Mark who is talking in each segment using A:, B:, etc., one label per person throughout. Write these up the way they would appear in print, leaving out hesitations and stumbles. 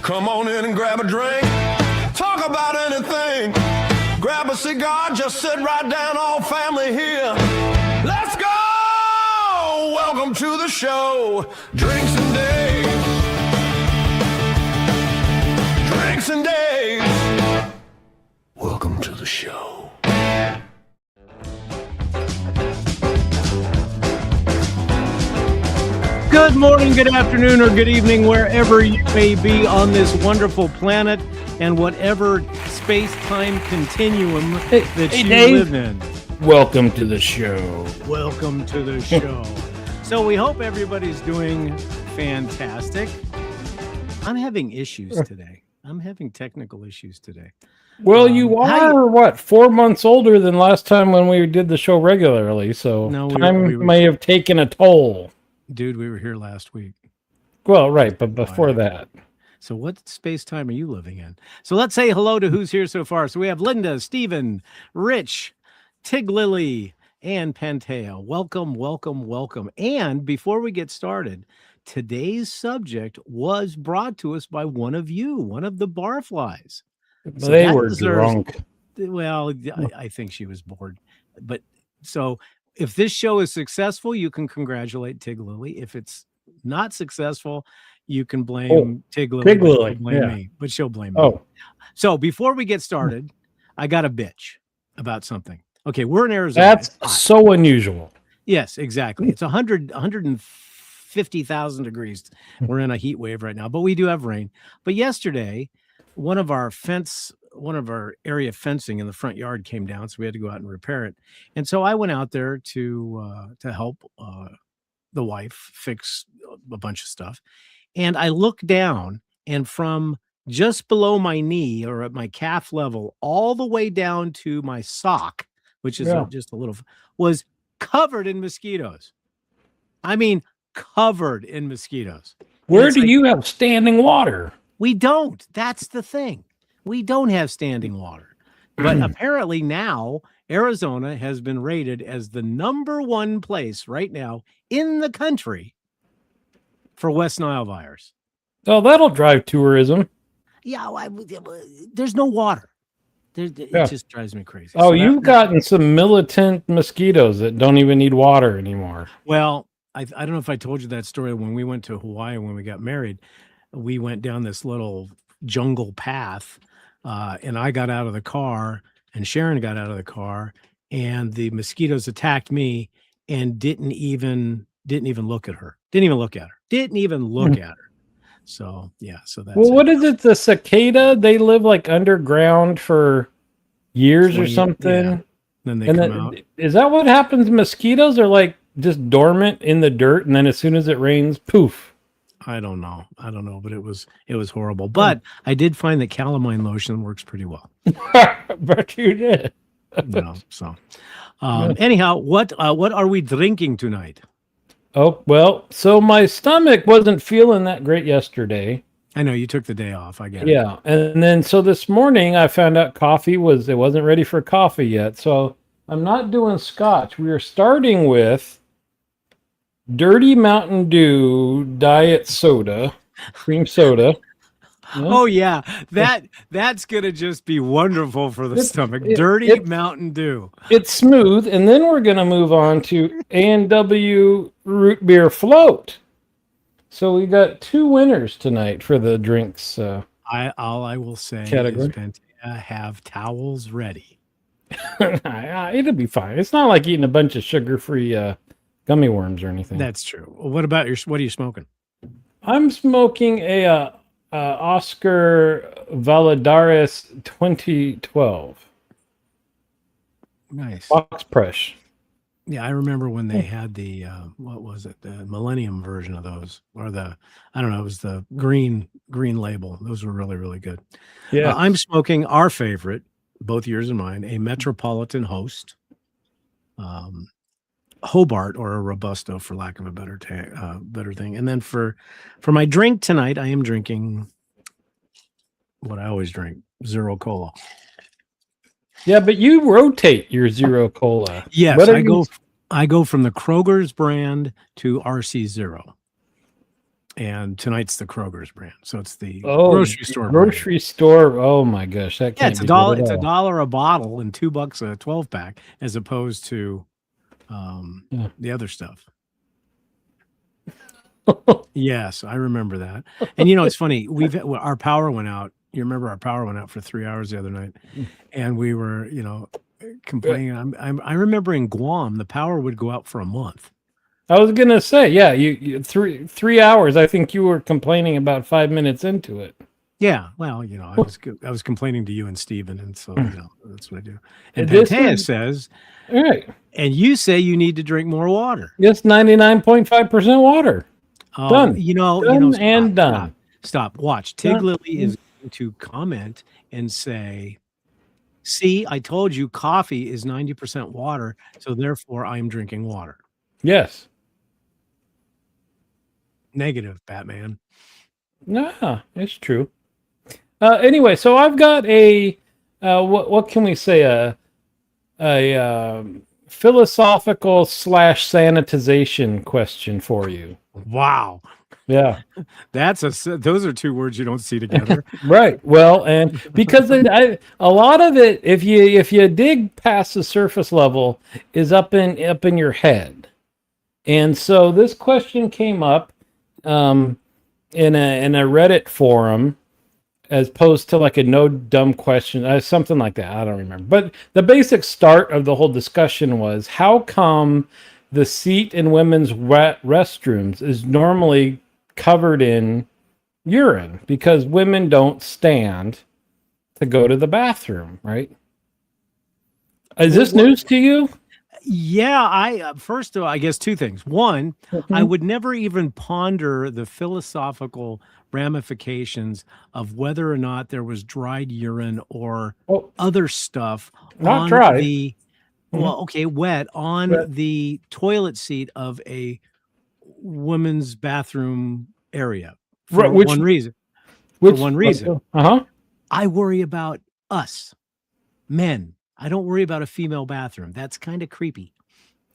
A: Come on in and grab a drink. Talk about anything. Grab a cigar, just sit right down, all family here. Let's go! Welcome to the show. Drinks and Dave. Drinks and Dave. Welcome to the show.
B: Good morning, good afternoon, or good evening, wherever you may be on this wonderful planet and whatever space-time continuum that you live in.
C: Welcome to the show.
B: Welcome to the show. So we hope everybody's doing fantastic. I'm having issues today. I'm having technical issues today.
C: Well, you are, what, 4 months older than last time when we did the show regularly, so time may have taken a toll.
B: Dude, we were here last week.
C: Well, right, but before that.
B: So what space-time are you living in? So let's say hello to who's here so far. So we have Linda, Stephen, Rich, Tig Lily, and Pantea. Welcome, welcome, welcome. And before we get started, today's subject was brought to us by one of you, one of the barflies.
C: So they were drunk.
B: Well, I think she was bored. But so if this show is successful, you can congratulate Tig Lily. If it's not successful, you can blame Tig Lily.
C: Tig Lily,
B: blame me, but she'll blame me. So before we get started, I got a bitch about something. Okay, we're in Arizona.
C: That's so unusual.
B: Yes, exactly. It's 150,000 degrees. We're in a heat wave right now, but we do have rain. But yesterday, one of our area fencing in the front yard came down, so we had to go out and repair it. And so I went out there to help the wife fix a bunch of stuff. And I looked down, and from just below my knee or at my calf level, all the way down to my sock, which is just a little, was covered in mosquitoes. I mean, covered in mosquitoes.
C: Where do you have standing water?
B: We don't. That's the thing. We don't have standing water. But apparently now Arizona has been rated as the #1 place right now in the country for West Nile virus. Oh,
C: that'll drive tourism.
B: Yeah, there's no water. It just drives me crazy.
C: Oh, so you've gotten some militant mosquitoes that don't even need water anymore.
B: Well, I don't know if I told you that story when we went to Hawaii when we got married. We went down this little jungle path, and I got out of the car, and Sharon got out of the car, and the mosquitoes attacked me and didn't even look at her. Didn't even look at her. So yeah, so that's
C: what is it? The cicada? They live like underground for years or something. Yeah.
B: Then they come out.
C: Is that what happens? Mosquitoes are like just dormant in the dirt, and then as soon as it rains, poof.
B: I don't know, but it was horrible. But I did find that calamine lotion works pretty well.
C: But you did.
B: Anyhow, what are we drinking tonight?
C: Oh, well, so my stomach wasn't feeling that great yesterday.
B: I know you took the day off. I get it.
C: Yeah, and then so this morning I found out it wasn't ready for coffee yet. So I'm not doing scotch. We are starting with Dirty Mountain Dew Diet Soda, cream soda.
B: Yeah. Oh yeah, that's gonna just be wonderful for the stomach. Dirty Mountain Dew.
C: It's smooth, and then we're gonna move on to A&W Root Beer Float. So we got 2 winners tonight for the drinks. All
B: I will say
C: category.
B: Is Pantea have towels ready.
C: It'll be fine. It's not like eating a bunch of sugar-free gummy worms or anything.
B: That's true. What about what are you smoking?
C: I'm smoking a Oscar Valadares 2012.
B: Nice.
C: Box press.
B: Yeah, I remember when they had the what was it? The Millennium version of those, or it was the green label. Those were really, really good. Yeah. I'm smoking our favorite, both yours and mine, a Metropolitan Host. Hobart or a Robusto, for lack of a better thing. And then for my drink tonight, I am drinking what I always drink, Zero Cola.
C: Yeah, but you rotate your Zero Cola.
B: Yes, I go from the Kroger's brand to RC Zero. and tonight's the Kroger's brand. So it's the
C: Oh,
B: grocery store brand.
C: grocery store. Oh my gosh, that
B: Yeah,
C: can't
B: it's
C: be
B: a dollar.
C: good at
B: It's
C: all.
B: $1 a bottle and $2 a 12-pack, as opposed to
C: Yeah.
B: the other stuff. Yes, I remember that. And it's funny. Our power went out. You remember our power went out for 3 hours the other night, and we were, complaining. I remember in Guam, the power would go out for a month.
C: I was gonna say, yeah, you 3 hours. I think you were complaining about 5 minutes into it.
B: Yeah, well, I was complaining to you and Steven, and so that's what I do. And
C: This
B: Pantea
C: is-
B: says,
C: All right,
B: and you say you need to drink more water.
C: it's 99.5% water. Done.
B: Done
C: Done and done.
B: Stop. Watch. Tig
C: Done.
B: Lily is going to comment and say, "See, I told you coffee is 90% water, so therefore I'm drinking water."
C: Yes.
B: Negative, Batman.
C: Nah, it's true. Anyway, so I've got a what can we say, a philosophical / sanitization question for you.
B: Wow.
C: Yeah.
B: Those are two words you don't see together.
C: Right. Well, and because a lot of it, if you dig past the surface level, is up in your head. And so this question came up in a Reddit forum, as opposed to like a no dumb question, something like that. I don't remember. But the basic start of the whole discussion was, how come the seat in women's restrooms is normally covered in urine? Because women don't stand to go to the bathroom, right? Is this news to you?
B: Yeah, first of all, I guess two things. One, I would never even ponder the philosophical ramifications of whether or not there was dried urine or other stuff
C: Not
B: on
C: dried.
B: the wet on the toilet seat of a women's bathroom area for one reason. I worry about us, men. I don't worry about a female bathroom. That's kind of creepy.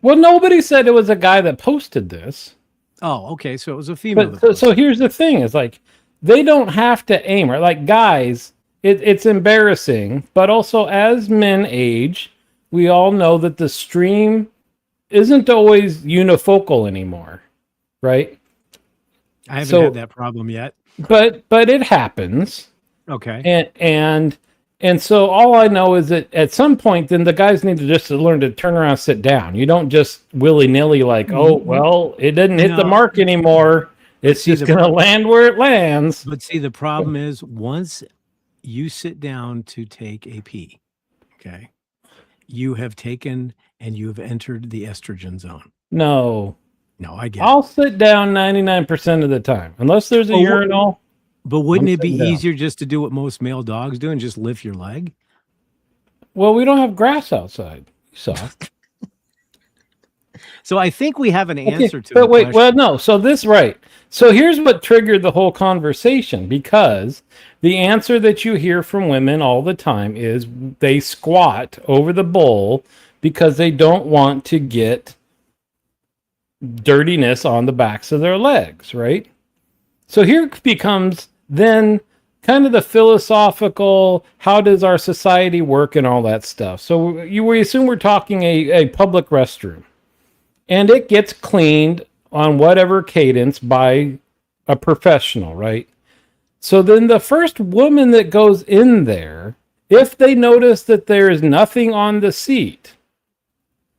C: Well, nobody said it was a guy that posted this.
B: Oh, okay. So it was a female.
C: But so here's the thing: is like they don't have to aim, right? Like guys, it's embarrassing, but also as men age, we all know that the stream isn't always unifocal anymore, right?
B: I haven't had that problem yet.
C: But it happens.
B: Okay.
C: And so all I know is that at some point, then the guys need to just learn to turn around, sit down. You don't just willy-nilly like, oh, well, it didn't hit the mark anymore. It's just going to land where it lands.
B: But see, the problem is once you sit down to take a pee, okay, you have taken and you have entered the estrogen zone.
C: No,
B: I get
C: I'll sit down 99% of the time, unless there's a urinal.
B: But wouldn't it be easier just to do what most male dogs do and just lift your leg?
C: Well, we don't have grass outside. So
B: I think we have an answer to
C: but
B: the
C: wait,
B: question.
C: well, no. So So here's what triggered the whole conversation, because the answer that you hear from women all the time is they squat over the bowl because they don't want to get dirtiness on the backs of their legs, right? So here becomes then kind of the philosophical, how does our society work and all that stuff. So we assume we're talking a public restroom, and it gets cleaned on whatever cadence by a professional, right? So then the first woman that goes in there, if they notice that there is nothing on the seat,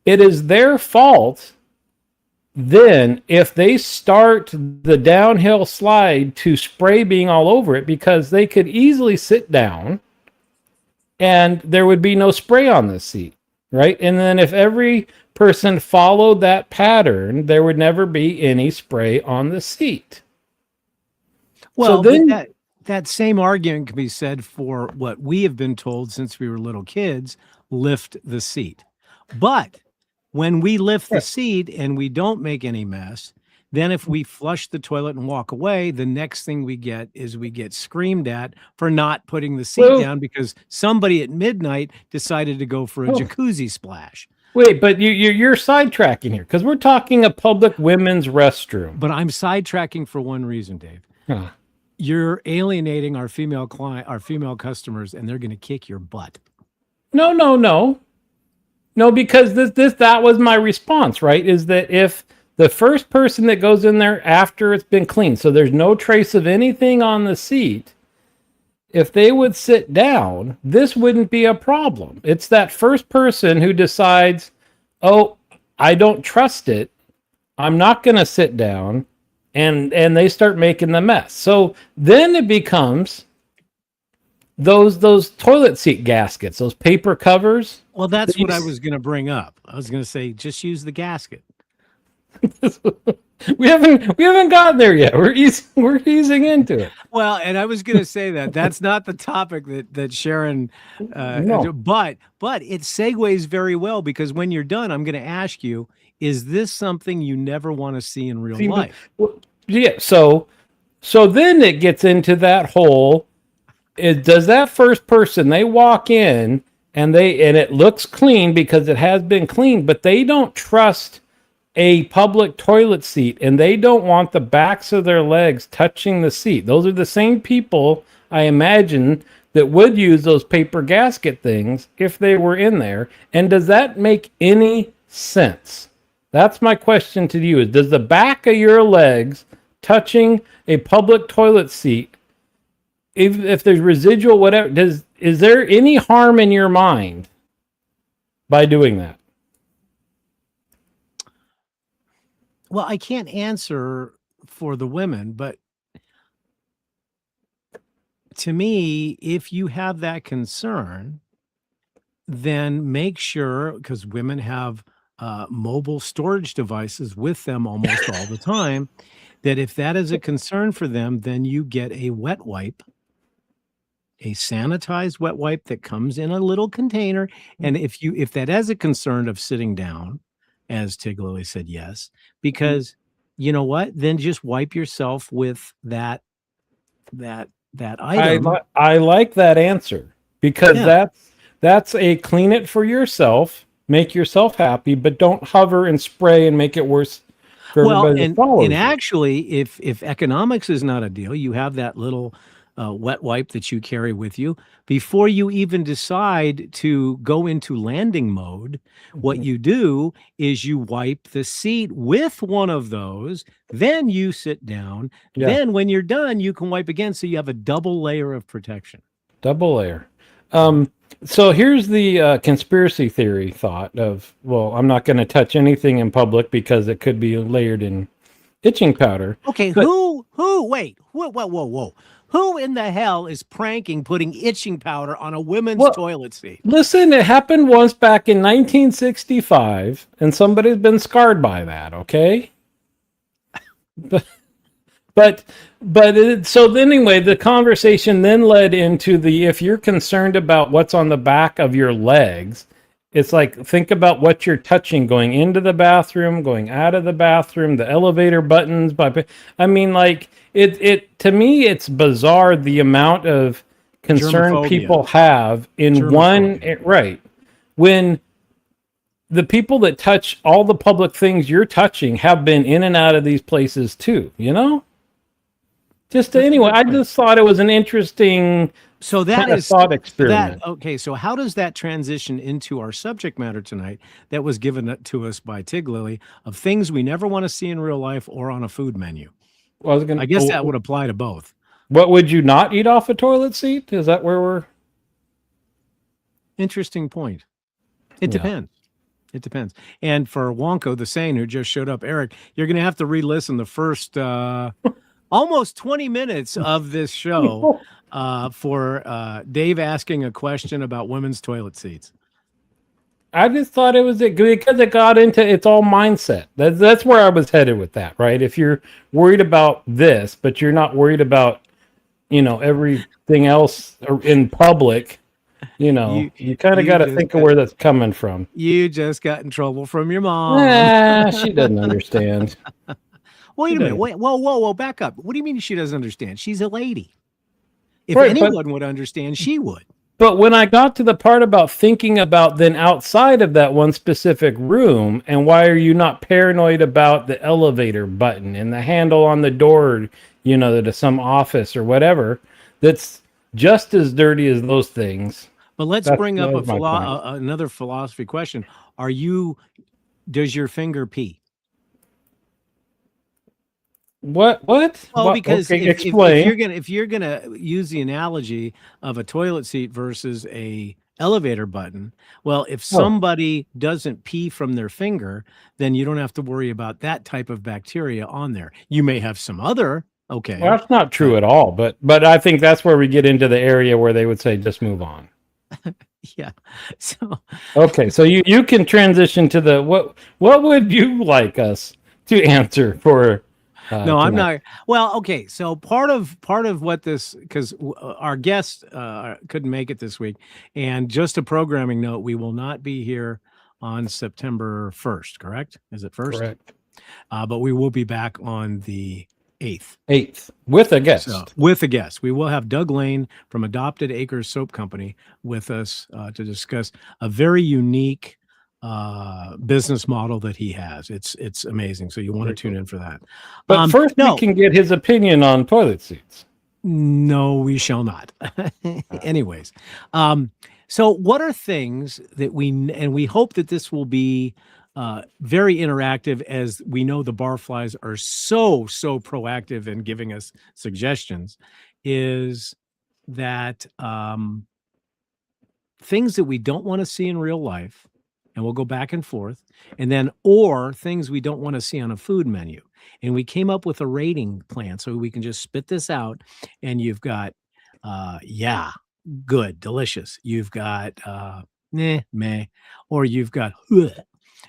C: it is their fault. Then if they start the downhill slide to spray being all over it, because they could easily sit down and there would be no spray on the seat, right? And then if every person followed that pattern, there would never be any spray on the seat.
B: Well, so then that same argument can be said for what we have been told since we were little kids: lift the seat. But when we lift the seat and we don't make any mess, then if we flush the toilet and walk away, the next thing we get screamed at for not putting the seat down because somebody at midnight decided to go for a jacuzzi splash.
C: Wait, but you're sidetracking here because we're talking a public women's restroom.
B: But I'm sidetracking for one reason, Dave.
C: Huh.
B: You're alienating our female customers, and they're going to kick your butt.
C: No, because that was my response, right? Is that if the first person that goes in there after it's been cleaned, so there's no trace of anything on the seat, if they would sit down, this wouldn't be a problem. It's that first person who decides, oh, I don't trust it, I'm not going to sit down, and they start making the mess. So then it becomes those toilet seat gaskets, those paper covers.
B: Well, that's what I was going to bring up. I was going to say, just use the gasket.
C: we haven't gotten there yet. We're easing into it.
B: Well, and I was going to say that's not the topic that Sharon.
C: No.
B: But it segues very well because when you're done, I'm going to ask you: is this something you never want to see in real life?
C: Yeah. So then it gets into that whole. Does that first person, they walk in and it looks clean because it has been cleaned, but they don't trust a public toilet seat and they don't want the backs of their legs touching the seat. Those are the same people, I imagine, that would use those paper gasket things if they were in there. And does that make any sense? That's my question to you. Is does the back of your legs touching a public toilet seat, if there's residual whatever, is there any harm in your mind by doing that?
B: Well, I can't answer for the women, but to me, if you have that concern, then make sure, because women have mobile storage devices with them almost all the time, that if that is a concern for them, then you get a wet wipe, a sanitized wet wipe that comes in a little container. And if that has a concern of sitting down, as Tig Lily said, yes, because you know what? Then just wipe yourself with that item.
C: I like that answer because that's a clean it for yourself, make yourself happy, but don't hover and spray and make it worse for everybody that follows.
B: And actually, if economics is not a deal, you have that little wet wipe that you carry with you before you even decide to go into landing mode. What you do is you wipe the seat with one of those, then you sit down. Then when you're done, you can wipe again, so you have a double layer of protection.
C: Double layer. So here's the conspiracy theory thought of, well, I'm not going to touch anything in public because it could be layered in itching powder.
B: Okay,
C: but,
B: wait, whoa. Who in the hell is pranking putting itching powder on a women's toilet seat?
C: Listen, it happened once back in 1965, and somebody's been scarred by that, okay? So anyway, the conversation then led into if you're concerned about what's on the back of your legs, it's like, think about what you're touching going into the bathroom, going out of the bathroom, the elevator buttons. I mean, like, to me, it's bizarre the amount of concern people have in one, right? When the people that touch all the public things you're touching have been in and out of these places too, you know? Anyway, I just thought it was an interesting thought experiment.
B: Okay, so how does that transition into our subject matter tonight that was given to us by Tig Lily of things we never want to see in real life or on a food menu?
C: Well,
B: I guess that would apply to both.
C: What would you not eat off a toilet seat? Is that where we're...
B: Interesting point. It depends. It depends. And for Wonko the Sane, who just showed up, Eric, you're going to have to re-listen the first almost 20 minutes of this show for Dave asking a question about women's toilet seats.
C: I just thought it was because it got into it's all mindset. That's where I was headed with that, right? If you're worried about this, but you're not worried about, everything else in public, you kind of got to think of where that's coming from.
B: You just got in trouble from your mom.
C: She doesn't understand.
B: Wait a minute. Wait, whoa, back up. What do you mean she doesn't understand? She's a lady. If anyone would understand, she would.
C: But when I got to the part about thinking about then outside of that one specific room, and why are you not paranoid about the elevator button and the handle on the door, to some office or whatever, that's just as dirty as those things.
B: But let's
C: That
B: bring up
C: was my point.
B: another philosophy question. Does your finger pee?
C: What?
B: Well, because
C: okay,
B: if
C: explain.
B: if you're gonna use the analogy of a toilet seat versus a elevator button, well, if somebody doesn't pee from their finger, then you don't have to worry about that type of bacteria on there. You may have some other. Okay,
C: Well, that's not true at all. But I think that's where we get into the area where they would say just move on.
B: yeah. So
C: Okay, so you can transition to the what would you like us to answer for?
B: No, I'm
C: tonight?
B: not. Well, okay. So part of what this, because our guest couldn't make it this week, and just a programming note, we will not be here on September 1st. Correct? Is it 1st?
C: Correct.
B: But we will be back on the 8th.
C: 8th with a guest.
B: So, with a guest, we will have Doug Lane from Adopted Acres Soap Company with us to discuss a very unique business model that he has. It's amazing. So you want to tune in for that.
C: But first, we can get his opinion on toilet seats.
B: No, we shall not. Anyways, so what are things that we hope that this will be very interactive, as we know the barflies are so proactive in giving us suggestions, is that things that we don't want to see in real life, and we'll go back and forth, and then or things we don't want to see on a food menu. And we came up with a rating plan so we can just spit this out, and you've got yeah, good, delicious. You've got meh, or you've got ugh.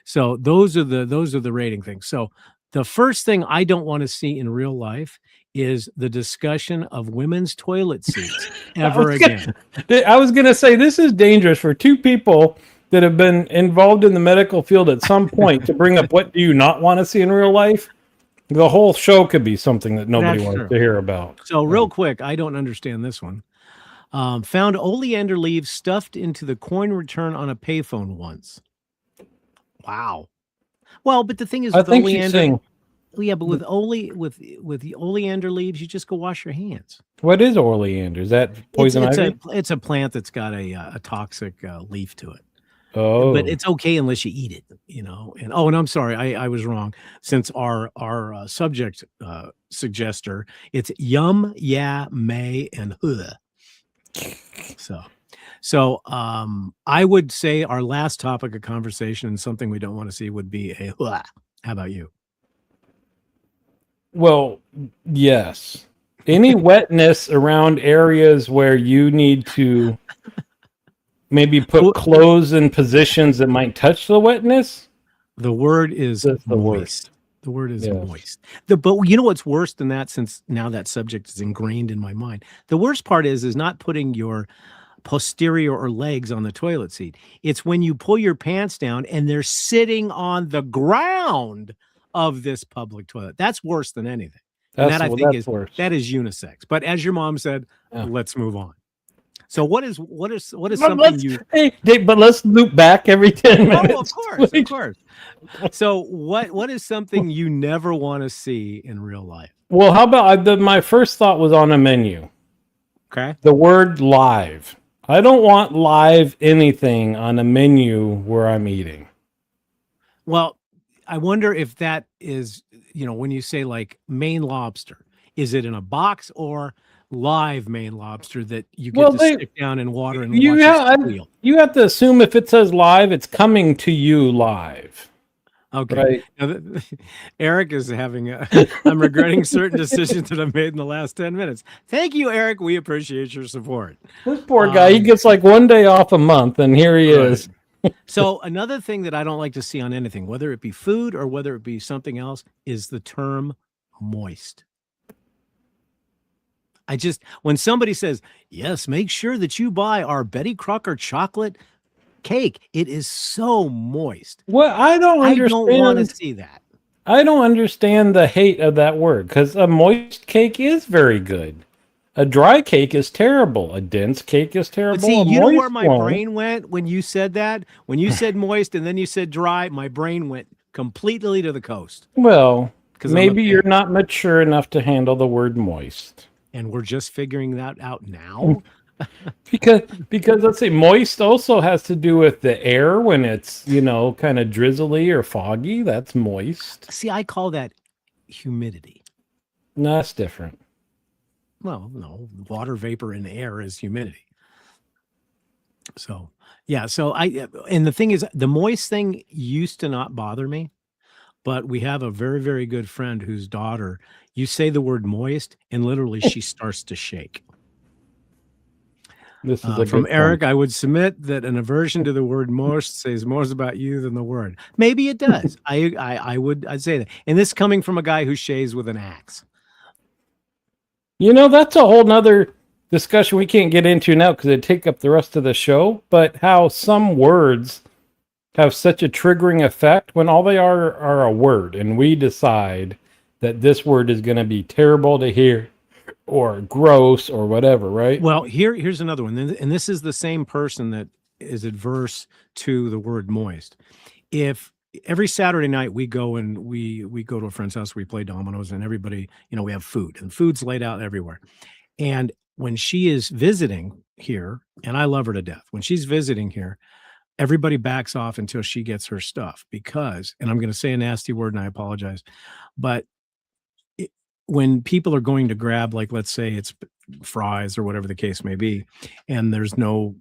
B: So those are the rating things. So the first thing I don't want to see in real life is the discussion of women's toilet seats ever again.
C: I was going to say, this is dangerous for two people that have been involved in the medical field at some point to bring up what do you not want to see in real life. The whole show could be something that nobody wants to hear about.
B: So real quick, I don't understand this one. Found oleander leaves stuffed into the coin return on a payphone once. Wow. Well, but the thing is,
C: I think she's saying,
B: yeah, but with the oleander leaves, you just go wash your hands.
C: What is oleander? Is that poison ivy?
B: It's a plant that's got a toxic leaf to it.
C: Oh,
B: but it's okay unless you eat it, And I'm sorry, I was wrong. Since our subject suggester, it's yum, yeah, may, and huh. So I would say our last topic of conversation and something we don't want to see would be a huh. How about you?
C: Well, yes. Any wetness around areas where you need to maybe put clothes in positions that might touch the wetness.
B: The word is moist. The word is moist. But you know what's worse than that, since now that subject is ingrained in my mind? The worst part is not putting your posterior or legs on the toilet seat. It's when you pull your pants down and they're sitting on the ground of this public toilet. That's worse than anything. And that I think is worse. That is unisex. But as your mom said, let's move on. So what is something you?
C: Hey, Dave, but let's loop back every 10 minutes.
B: Oh, of course. So what is something you never want to see in real life?
C: Well, how about my first thought was on a menu.
B: Okay.
C: The word live. I don't want live anything on a menu where I'm eating.
B: Well, I wonder if that is, when you say like Maine lobster, is it in a box or live Maine lobster that you get to stick down in water and watch it squeal?
C: You have to assume if it says live, it's coming to you live.
B: Okay. Right. Now, Eric is having I'm regretting certain decisions that I've made in the last 10 minutes. Thank you, Eric. We appreciate your support.
C: This poor guy, he gets like one day off a month, and here he is.
B: So another thing that I don't like to see on anything, whether it be food or whether it be something else, is the term moist. When somebody says, yes, make sure that you buy our Betty Crocker chocolate cake, it is so moist.
C: Well, I don't
B: want to see that.
C: I don't understand the hate of that word, because a moist cake is very good. A dry cake is terrible. A dense cake is terrible.
B: But see,
C: A
B: you know where
C: moist
B: my
C: one-
B: brain went when you said that? When you said moist and then you said dry, my brain went completely to the coast.
C: Well,
B: 'Cause I'm a
C: maybe you're
B: pig.
C: not mature enough to handle the word moist.
B: And we're just figuring that out now.
C: Because let's say moist also has to do with the air when it's, kind of drizzly or foggy. That's moist.
B: See, I call that humidity.
C: No, that's different.
B: Well, no, water vapor in air is humidity. So, yeah. So and the thing is, the moist thing used to not bother me, but we have a very, very good friend whose daughter, you say the word moist, and literally she starts to shake.
C: This is
B: From Eric, I would submit that an aversion to the word moist says more about you than the word. Maybe it does. I'd say that. And this coming from a guy who shaves with an axe.
C: That's a whole nother discussion we can't get into now because it'd take up the rest of the show. But how some words have such a triggering effect when all they are a word, and we decide that this word is going to be terrible to hear or gross or whatever, right?
B: Well, here's another one. And this is the same person that is adverse to the word moist. If every Saturday night we go and we go to a friend's house, we play dominoes, and everybody, we have food, and food's laid out everywhere. And when she is visiting here, and I love her to death, when she's visiting here, everybody backs off until she gets her stuff because, and I'm going to say a nasty word and I apologize, but when people are going to grab, like, let's say it's fries or whatever the case may be, and there's no,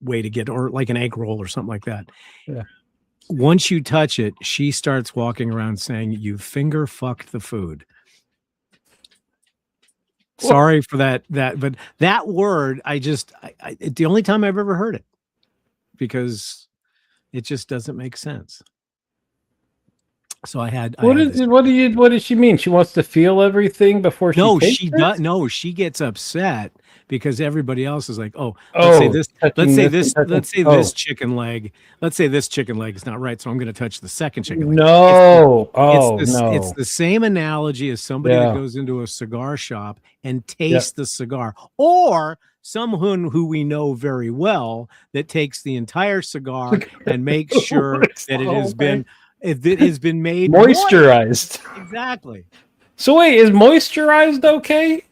B: way to get, or like an egg roll or something like that.
C: Yeah.
B: Once you touch it, she starts walking around saying, "You finger fucked the food." Sorry for that, but that word, the only time I've ever heard it, because it just doesn't make sense. So what
C: does she mean? She wants to feel everything before she takes it?
B: does. No, she gets upset because everybody else is like, let's say this chicken leg. Let's say this chicken leg is not right, so I'm going to touch the second chicken leg.
C: No,
B: it's the same analogy as somebody that goes into a cigar shop and tastes the cigar, or someone who we know very well that takes the entire cigar and makes sure that it has been. It has been made
C: moisturized.
B: Exactly.
C: So wait, is moisturized okay?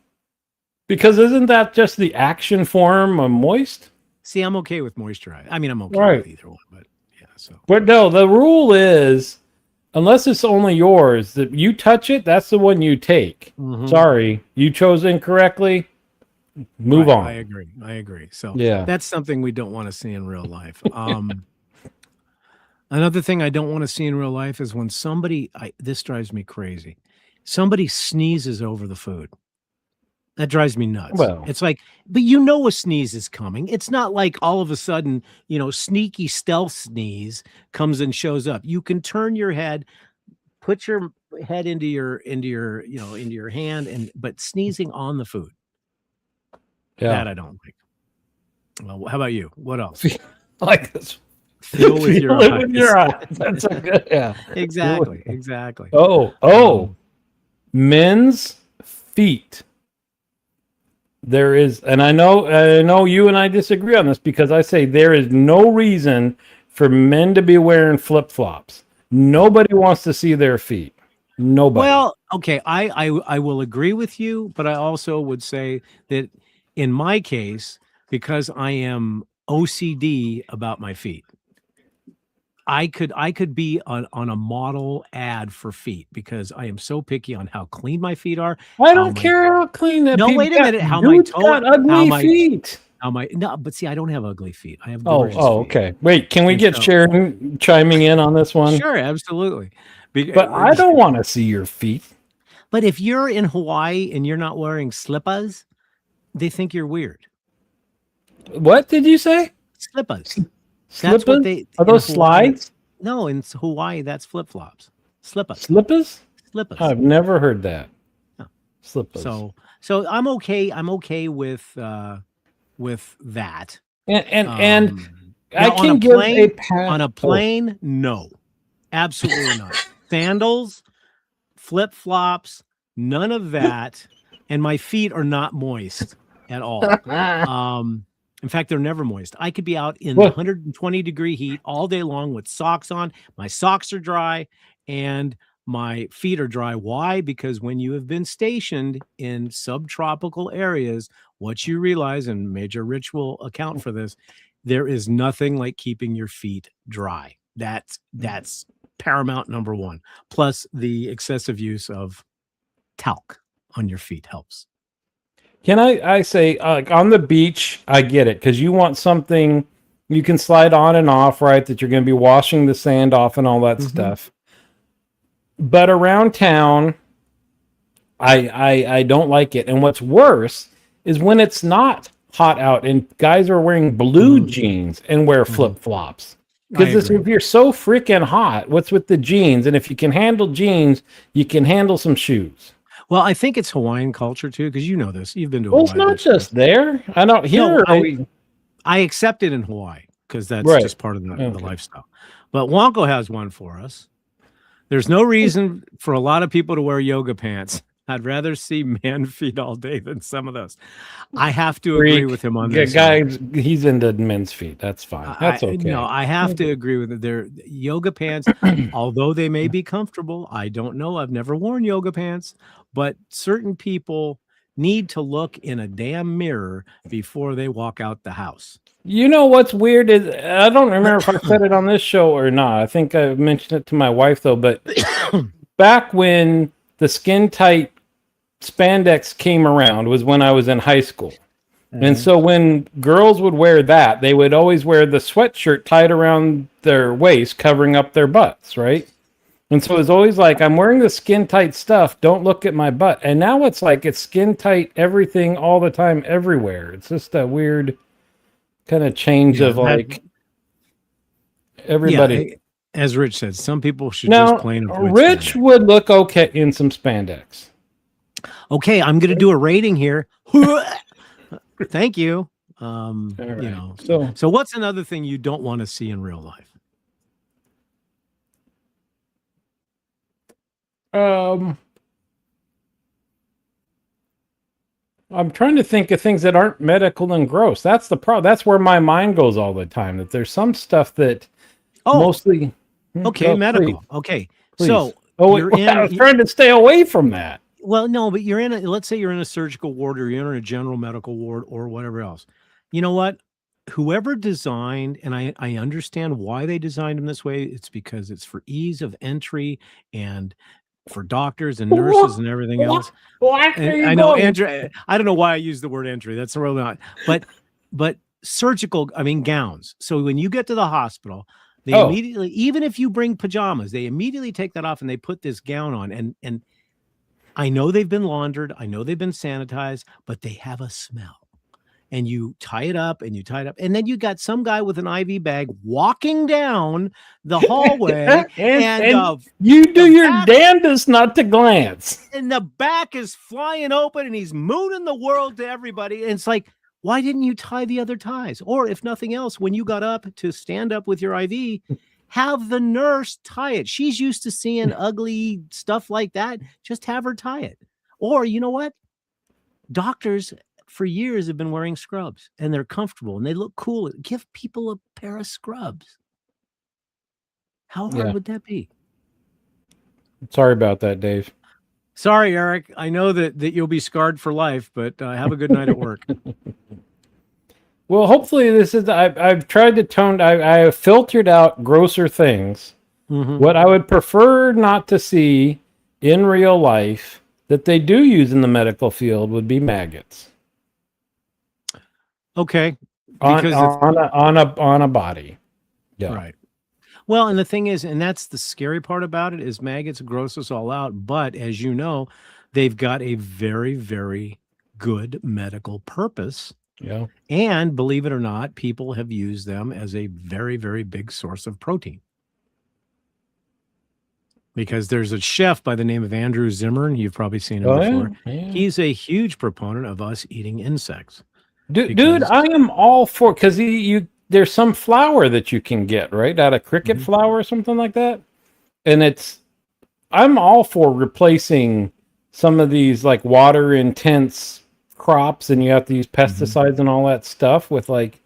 C: Because isn't that just the action form of moist?
B: See, I'm okay with moisturized. I mean, I'm okay with either one, but yeah. So,
C: but no, the rule is, unless it's only yours, that you touch it, that's the one you take. Mm-hmm. Sorry, you chose incorrectly. Move on.
B: I agree. So that's something we don't want to see in real life. Another thing I don't want to see in real life is when this drives me crazy. Somebody sneezes over the food. That drives me nuts. Well, it's like, but a sneeze is coming. It's not like all of a sudden, sneaky stealth sneeze comes and shows up. You can turn your head, put your head into your hand, but sneezing on the food. Yeah. That I don't like. Well, how about you? What else?
C: Like this.
B: Feel with your eyes.
C: That's a good. Yeah.
B: Exactly.
C: Men's feet. There is, and I know you and I disagree on this because I say there is no reason for men to be wearing flip-flops. Nobody wants to see their feet. Nobody.
B: Well, okay, I will agree with you, but I also would say that in my case, because I am OCD about my feet, I could be on a model ad for feet because I am so picky on how clean my feet are.
C: I don't care how clean that.
B: No, wait a minute. How my toe?
C: Got ugly feet.
B: No, but see, I don't have ugly feet. I have
C: gorgeous feet. Okay. Wait, can we get Sharon chiming in on this one?
B: Sure, absolutely.
C: But I don't want to see your feet.
B: But if you're in Hawaii and you're not wearing slippers, they think you're weird.
C: What did you say?
B: Slippers.
C: That's what they are. Those slides?
B: No, in Hawaii, that's flip-flops. Slippers.
C: I've never heard that.
B: No.
C: Slippers.
B: So I'm okay. I'm okay with that.
C: And I can give
B: on a plane. No, absolutely not. Sandals, flip-flops, none of that. and my feet are not moist at all. In fact, they're never moist. I could be out in 120-degree heat all day long with socks on. My socks are dry and my feet are dry. Why? Because when you have been stationed in subtropical areas, what you realize, and Major Rich will account for this, there is nothing like keeping your feet dry. That's paramount number one. Plus, the excessive use of talc on your feet helps.
C: Can I say, on the beach, I get it, because you want something you can slide on and off, right? That you're going to be washing the sand off and all that stuff. But around town, I don't like it. And what's worse is when it's not hot out and guys are wearing blue jeans and wear flip-flops. Because if you're so freaking hot, what's with the jeans? And if you can handle jeans, you can handle some shoes.
B: Well, I think it's Hawaiian culture too, because you know this. You've been to
C: Well,
B: Hawaii.
C: it's not just there. I don't hear.
B: I accept it in Hawaii because that's just part of the lifestyle. But Wonko has one for us. There's no reason for a lot of people to wear yoga pants. I'd rather see man feet all day than some of those. I have to agree with him on this.
C: Guys, he's into men's feet. That's fine. That's okay.
B: No, I have to agree with it. They're yoga pants, although they may be comfortable. I don't know. I've never worn yoga pants, but certain people need to look in a damn mirror before they walk out the house.
C: You know what's weird is, I don't remember if I said it on this show or not. I think I mentioned it to my wife though, but back when the skin tight spandex came around was when I was in high school. And so when girls would wear that, they would always wear the sweatshirt tied around their waist, covering up their butts, right? And so it's always like, I'm wearing the skin tight stuff, don't look at my butt. And now it's like it's skin tight everything all the time, everywhere. It's just a weird kind of change of like everybody.
B: Yeah, as Rich said, some people should just plain avoid
C: Rich
B: spandex.
C: would look okay in some spandex.
B: Okay, I'm going to do a rating here. Thank you. You know. So what's another thing you don't want to see in real life?
C: I'm trying to think of things that aren't medical and gross. That's the problem. That's where my mind goes all the time. That there's some stuff that mostly.
B: Okay, medical. Please. Okay,
C: Please.
B: So
C: I was trying to stay away from that.
B: Well, no, but you're in let's say you're in a surgical ward or you're in a general medical ward or whatever else. You know what? Whoever designed, and I understand why they designed them this way. It's because it's for ease of entry and for doctors and nurses and everything else. And I know, Andrew, I don't know why I use the word entry. That's really not. But surgical, I mean, gowns. So when you get to the hospital, they immediately, even if you bring pajamas, they immediately take that off and they put this gown on. And I know they've been laundered. I know they've been sanitized, but they have a smell. And you tie it up and you tie it up. And then you got some guy with an IV bag walking down the hallway. and
C: you do your damnedest not to glance.
B: And the back is flying open and he's mooning the world to everybody. And it's like, why didn't you tie the other ties? Or if nothing else, when you got up to stand up with your IV, have the nurse tie it. She's used to seeing ugly stuff like that. Just have her tie it. Or you know what? Doctors for years have been wearing scrubs and they're comfortable and they look cool. Give people a pair of scrubs. How hard would that be?
C: Sorry about that, Dave.
B: Sorry, Eric. I know that you'll be scarred for life, but have a good night at work.
C: Well, hopefully this is, I've tried to I have filtered out grosser things. What I would prefer not to see in real life that they do use in the medical field would be maggots.
B: Okay.
C: Because on a body. Yeah.
B: Right. Well, and the thing is, and that's the scary part about it, is maggots gross us all out. But as you know, they've got a very, very good medical purpose.
C: Yeah. And
B: believe it or not, people have used them as a very, very big source of protein. Because there's a chef by the name of Andrew Zimmern. You've probably seen him before. Yeah. He's a huge proponent of us eating insects.
C: Dude, I am all for, because there's some flour that you can get, right? Out of cricket flour or something like that. And I'm all for replacing some of these like water intense crops, and you have to use pesticides and all that stuff with like,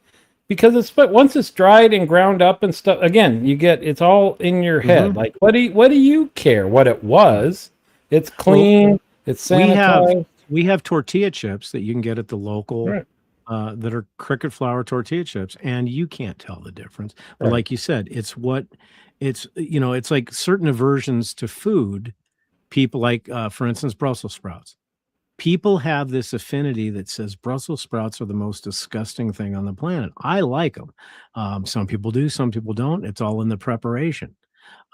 C: because but once it's dried and ground up and stuff, again, it's all in your head. Like, what do you care what it was? It's clean. It's sanitized.
B: We have tortilla chips that you can get at the local,
C: Right.
B: that are cricket flour tortilla chips, and you can't tell the difference. But
C: Right.
B: like you said, it's like certain aversions to food. People like, for instance, Brussels sprouts. People have this affinity that says Brussels sprouts are the most disgusting thing on the planet. I like them. Some people do, some people don't. It's all in the preparation.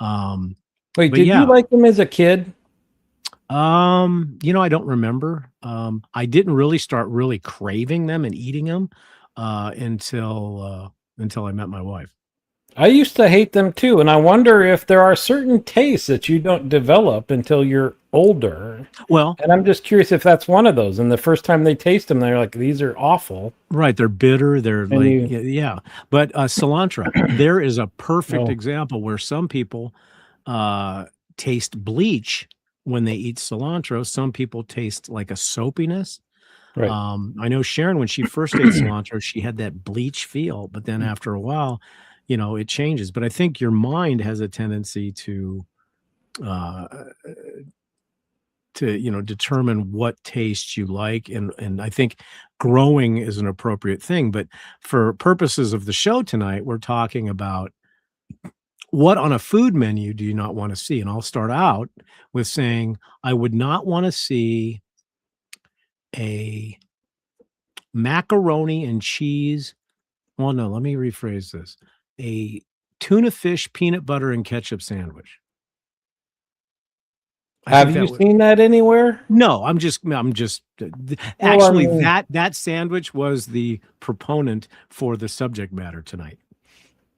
C: Wait,
B: but
C: did
B: yeah.
C: you like them as a kid?
B: I don't remember. I didn't really start really craving them and eating them until I met my wife.
C: I used to hate them too, and I wonder if there are certain tastes that you don't develop until you're older.
B: Well,
C: and I'm just curious if that's one of those. And the first time they taste them, they're like, "These are awful."
B: Right? They're bitter. They're yeah. But cilantro, there is a perfect example where some people taste bleach when they eat cilantro. Some people taste like a soapiness.
C: Right.
B: I know Sharon, when she first ate cilantro, she had that bleach feel, but then after a while, it changes. But I think your mind has a tendency to determine what tastes you like. And I think growing is an appropriate thing. But for purposes of the show tonight, we're talking about what on a food menu do you not want to see? And I'll start out with saying I would not want to see a macaroni and cheese. Well, no, let me rephrase this. A tuna fish, peanut butter, and ketchup sandwich.
C: Have you seen that anywhere?
B: No, I'm just actually that sandwich was the proponent for the subject matter tonight.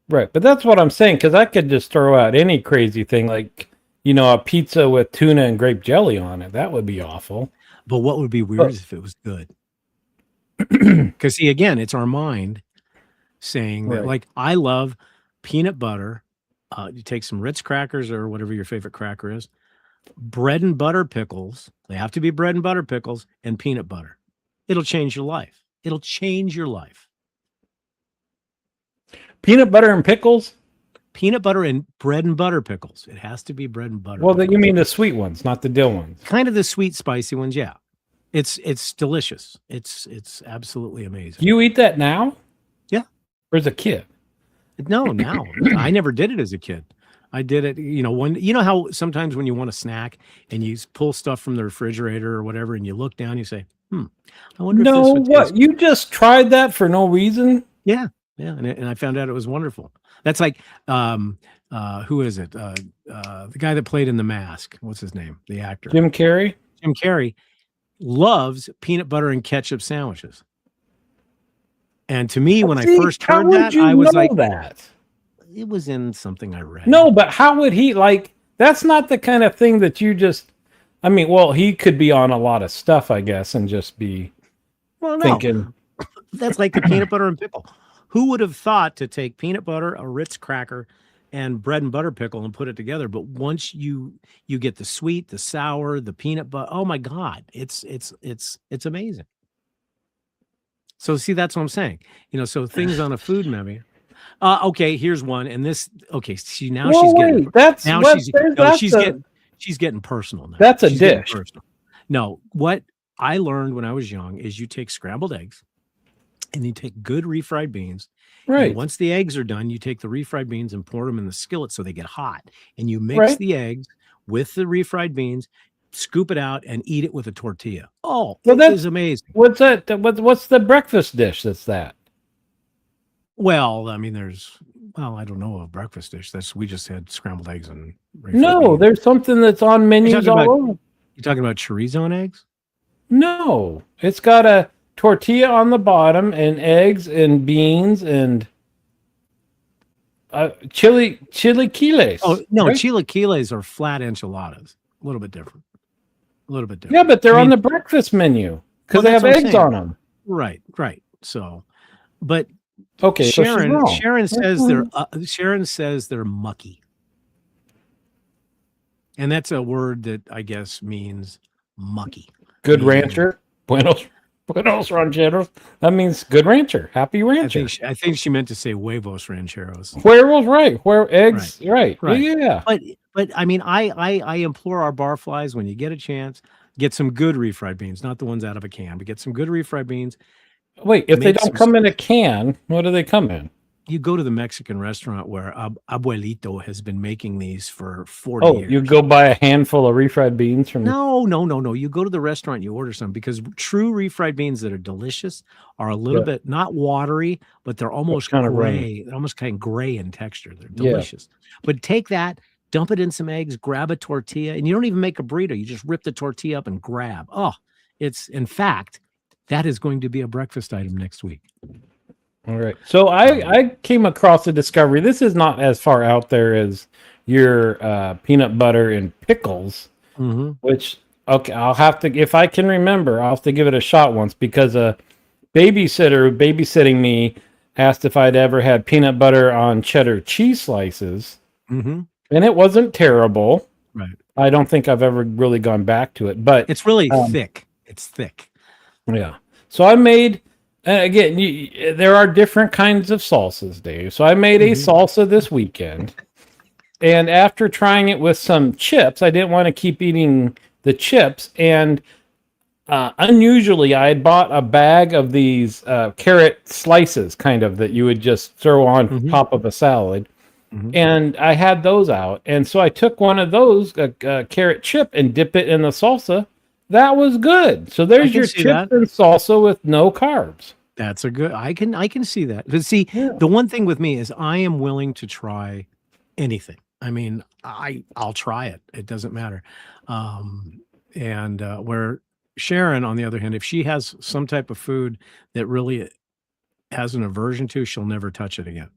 C: Right, but that's what I'm saying, because I could just throw out any crazy thing like, a pizza with tuna and grape jelly on it. That would be awful.
B: But what would be weird is if it was good. Because see, again, it's our mind saying that, like, I love peanut butter. You take some Ritz crackers or whatever your favorite cracker is, bread and butter pickles. They have to be bread and butter pickles and peanut butter. It'll change your life. It'll change your life.
C: Peanut butter and pickles?
B: Peanut butter and bread and butter pickles. It has to be bread and butter.
C: Well, you mean the sweet ones, not the dill ones.
B: Kind of the sweet, spicy ones, yeah. It's delicious. It's absolutely amazing.
C: You eat that now?
B: Yeah.
C: Or as a kid?
B: No, now. I never did it as a kid. I did it, how sometimes when you want a snack and you pull stuff from the refrigerator or whatever, and you look down, you say, I wonder if this would taste good.
C: You just tried that for no reason?
B: Yeah. Yeah. And I found out it was wonderful. That's like, who is it? The guy that played in The Mask. What's his name? The actor.
C: Jim Carrey?
B: Jim Carrey loves peanut butter and ketchup sandwiches. And to me, when I first heard that, I was like,
C: that.
B: It was in something I read.
C: No, but how would he, that's not the kind of thing that you just, he could be on a lot of stuff, I guess, and just be thinking.
B: That's like the peanut butter and pickle. Who would have thought to take peanut butter, a Ritz cracker, and bread and butter pickle and put it together? But once you get the sweet, the sour, the peanut butter, oh my God, it's amazing. So see, that's what I'm saying. So things on a food menu. Okay, here's one, and this. Okay, see now she's getting personal now.
C: That's a dish.
B: No, what I learned when I was young is you take scrambled eggs, and you take good refried beans.
C: Right.
B: And once the eggs are done, you take the refried beans and pour them in the skillet so they get hot, and you mix the eggs with the refried beans. Scoop it out and eat it with a tortilla. Oh, well, that is amazing.
C: What's that? What's the breakfast dish that's that?
B: Well, I don't know a breakfast dish. We just had scrambled eggs and
C: beans. There's something that's on menus all over.
B: You talking about chorizo and eggs?
C: No, it's got a tortilla on the bottom and eggs and beans and chilaquiles.
B: Oh no, right? Chilaquiles are flat enchiladas. A little bit different.
C: Yeah, but they're on the breakfast menu because they have eggs on them.
B: Right. So, but
C: okay,
B: Sharon says they're mucky, and that's a word that I guess means mucky.
C: Good
B: Medium
C: rancher. Buenos rancheros. That means good rancher. Happy rancher.
B: I think she meant to say huevos rancheros.
C: Huevos, right? Where eggs, right?
B: Right.
C: Yeah.
B: But I mean, I implore our barflies, when you get a chance, get some good refried beans, not the ones out of a can, but get some good refried beans.
C: Wait, if they
B: Make
C: don't
B: some
C: come in a can, what do they come in?
B: You go to the Mexican restaurant where Abuelito has been making these for 40
C: Oh,
B: years.
C: you go buy a handful of refried beans from
B: No. You go to the restaurant, you order some, because true refried beans that are delicious are a little bit not watery, but they're almost
C: kind of
B: gray.
C: runny.
B: They're almost kind of gray in texture. They're
C: Yeah.
B: delicious. But take that, dump it in some eggs, grab a tortilla, and you don't even make a burrito. You just rip the tortilla up and grab. Oh, it's, in fact, that is going to be a breakfast item next week.
C: All right. So I came across a discovery. This is not as far out there as your peanut butter and pickles, which, okay, I'll have to, if I can remember, I'll have to give it a shot once, because a babysitter babysitting me asked if I'd ever had peanut butter on cheddar cheese slices, and it wasn't terrible.
B: Right.
C: I don't think I've ever really gone back to it, but
B: it's really thick. It's thick.
C: Yeah. So I made, again, there are different kinds of salsas, Dave. So I made a salsa this weekend. And after trying it with some chips, I didn't want to keep eating the chips. And unusually, I had bought a bag of these carrot slices, kind of, that you would just throw on top of a salad. And I had those out. And so I took one of those, carrot chip, and dip it in the salsa. That was good. So there's your chips and salsa with no carbs.
B: That's a good. I can see that. But see, the one thing with me is I am willing to try anything. I mean, I'll try it. It doesn't matter. Where Sharon, on the other hand, if she has some type of food that really has an aversion to, she'll never touch it again.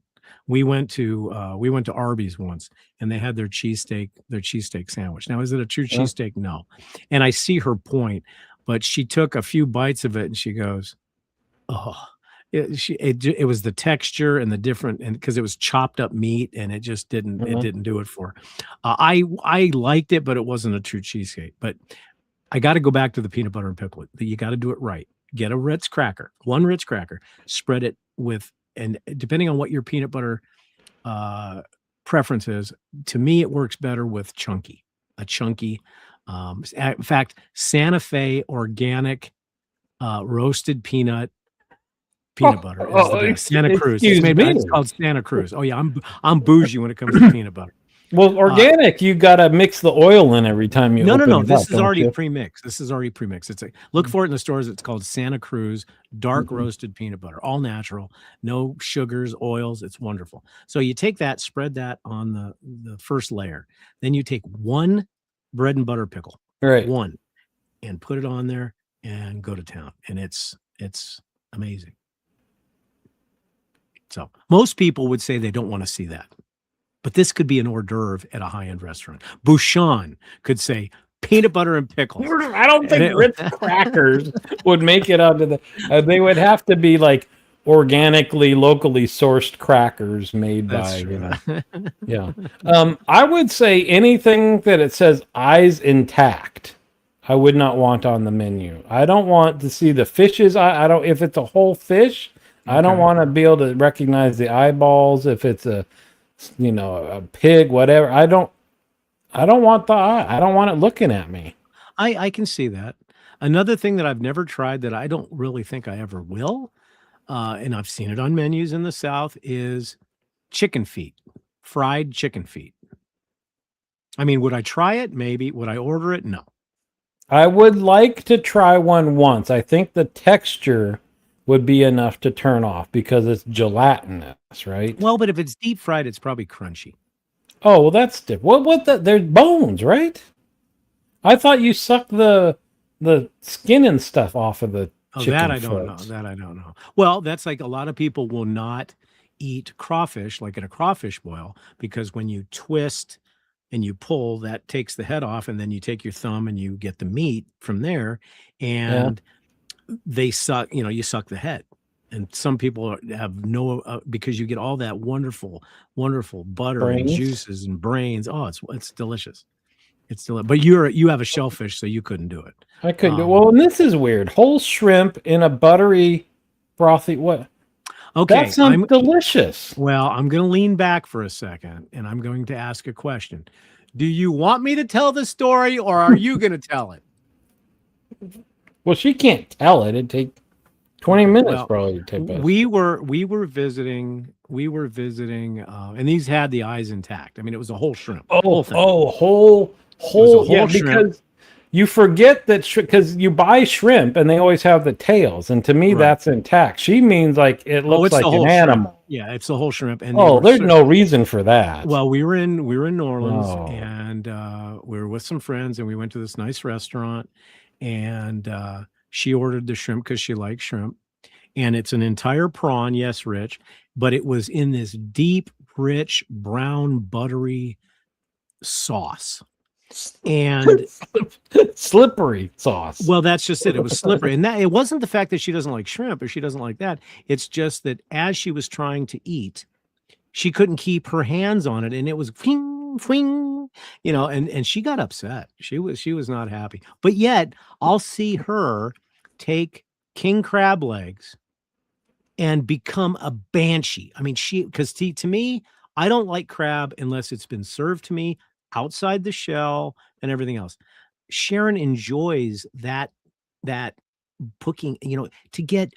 B: We went to Arby's once, and they had their cheesesteak sandwich. Now, is it a true cheesesteak? No. And I see her point, but she took a few bites of it and she goes, "Oh." It was the texture and the different, and because it was chopped up meat, and it just didn't do it for her. I liked it, but it wasn't a true cheesesteak. But I got to go back to the peanut butter and pickle it. You got to do it right. Get a Ritz cracker, one Ritz cracker, spread it with, and depending on what your peanut butter preference is, to me, it works better with a chunky. In fact, Santa Fe organic roasted peanut butter is the best. Santa Cruz. It's called Santa Cruz. Oh yeah, I'm bougie when it comes to peanut butter.
C: Well, organic, you got to mix the oil in every time you open
B: No.
C: it
B: This
C: up,
B: is already pre-mixed. It's look for it in the stores. It's called Santa Cruz dark roasted peanut butter, all natural, no sugars, oils. It's wonderful. So you take that, spread that on the first layer. Then you take one bread and butter pickle, one, and put it on there and go to town. And it's amazing. So most people would say they don't want to see that. But this could be an hors d'oeuvre at a high-end restaurant. Bouchon could say peanut butter and pickles.
C: I don't think Ritz crackers would make it onto the. They would have to be like organically, locally sourced crackers made by. Yeah. I would say anything that it says eyes intact, I would not want on the menu. I don't want to see the fish's. I don't. If it's a whole fish, I don't want to be able to recognize the eyeballs. If it's a pig, whatever. I don't want the eye. I don't want it looking at me.
B: I can see that. Another thing that I've never tried that I don't really think I ever will, and I've seen it on menus in the South, is chicken feet, fried chicken feet. I mean, would I try it? Maybe. Would I order it? No.
C: I would like to try one once. I think the texture would be enough to turn off because it's gelatinous, right?
B: Well, but if it's deep fried, it's probably crunchy.
C: Oh, well, that's different. There's bones, right? I thought you sucked the skin and stuff off of the chicken
B: that I don't know. That I don't know. Well, that's like a lot of people will not eat crawfish, like in a crawfish boil, because when you twist and you pull, that takes the head off, and then you take your thumb and you get the meat from there, and they suck, you suck the head. And some people have no, because you get all that wonderful, wonderful butter and juices and brains. Oh, it's delicious. It's still, but you have a shellfish, so you couldn't do it.
C: I couldn't do well, and this is weird. Whole shrimp in a buttery, frothy what?
B: Okay,
C: That sounds delicious.
B: Well, I'm going to lean back for a second, and I'm going to ask a question. Do you want me to tell the story, or are you going to tell it?
C: Well, she can't tell it. It'd take 20 minutes probably to take us.
B: We were visiting, and these had the eyes intact. I mean, it was a whole shrimp.
C: Whole
B: shrimp.
C: Because you forget that because you buy shrimp and they always have the tails, and to me that's intact. She means like it looks like an animal.
B: Shrimp. Yeah, it's the whole shrimp. And
C: there's no reason for that.
B: Well, we were in New Orleans, and we were with some friends, and we went to this nice restaurant, and she ordered the shrimp because she likes shrimp, and it's an entire prawn. Yes, Rich, but it was in this deep, rich, brown, buttery sauce. And
C: slippery sauce.
B: Well, that's just it. It was slippery. And that it wasn't the fact that she doesn't like shrimp or she doesn't like that. It's just that as she was trying to eat, she couldn't keep her hands on it, and it was fling, fling, and she got upset. She was not happy. But yet I'll see her take king crab legs and become a banshee. I mean, because to me, I don't like crab unless it's been served to me outside the shell and everything else. Sharon enjoys that cooking, to get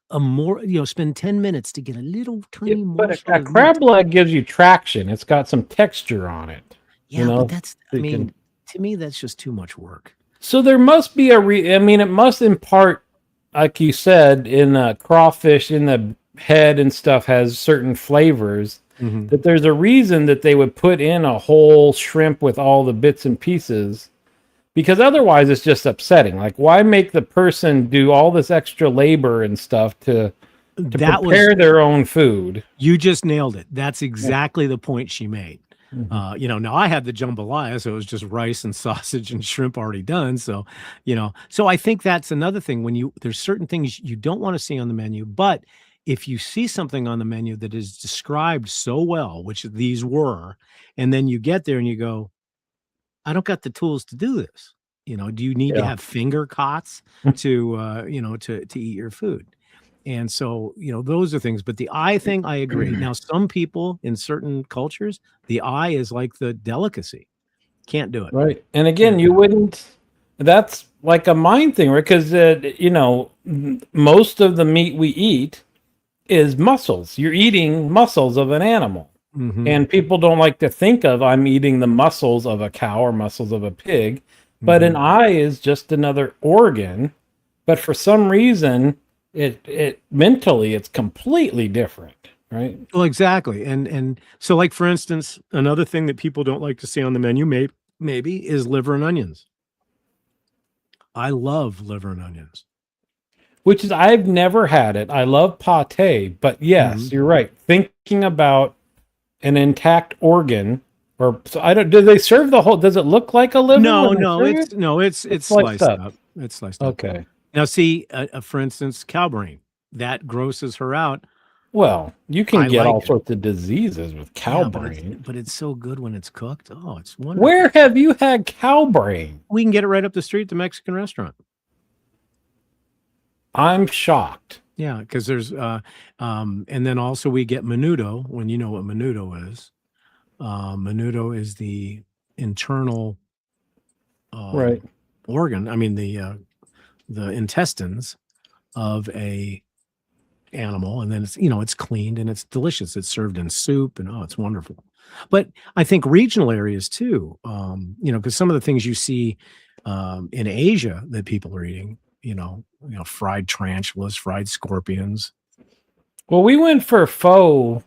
B: a more, spend 10 minutes to get a little tiny
C: but a crab leg gives you traction. It's got some texture on it.
B: Yeah, but that's, to me, that's just too much work.
C: So there must be it must impart, like you said, in crawfish, in the head and stuff has certain flavors. Mm-hmm. That there's a reason that they would put in a whole shrimp with all the bits and pieces, because otherwise it's just upsetting. Like, why make the person do all this extra labor and stuff to prepare their own food? You just nailed it. That's exactly the point she made. Mm-hmm. Now I had the jambalaya, so it was just rice and sausage and shrimp already done. So, so I think that's another thing there's certain things you don't want to see on the menu, but if you see something on the menu that is described so well, which these were, and then you get there and you go, I don't got the tools to do this. Do you need to have finger cots to eat your food? And so, those are things. But the eye thing, I agree. Now, some people in certain cultures, the eye is like the delicacy. Can't do it. Right. And again, you wouldn't. That's like a mind thing, right? Because, most of the meat we eat is muscles. You're eating muscles of an animal. Mm-hmm. And people don't like to think of I'm eating the muscles of a cow or muscles of a pig, but an eye is just another organ. But for some reason, it mentally it's completely different, right? Well, exactly. And so, like, for instance, another thing that people don't like to see on the menu maybe is liver and onions. I love liver and onions. Which is, I've never had it. I love pate, but yes, you're right. Thinking about an intact organ, or so I don't. Do they serve the whole? Does it look like a liver? It's sliced up. It's sliced up. Okay. Now, see, for instance, cow brain that grosses her out. Well, you can get all sorts of diseases with cow brain, but it's so good when it's cooked. Oh, it's wonderful. Where have you had cow brain? We can get it right up the street at the Mexican restaurant. I'm shocked. Yeah, because there's and then also we get menudo, when you know what menudo is. Menudo is the internal organ. I mean the intestines of a animal, and then it's cleaned and it's delicious. It's served in soup, and it's wonderful. But I think regional areas too, because some of the things you see in Asia that people are eating, fried tarantulas, fried scorpions. Well, we went for pho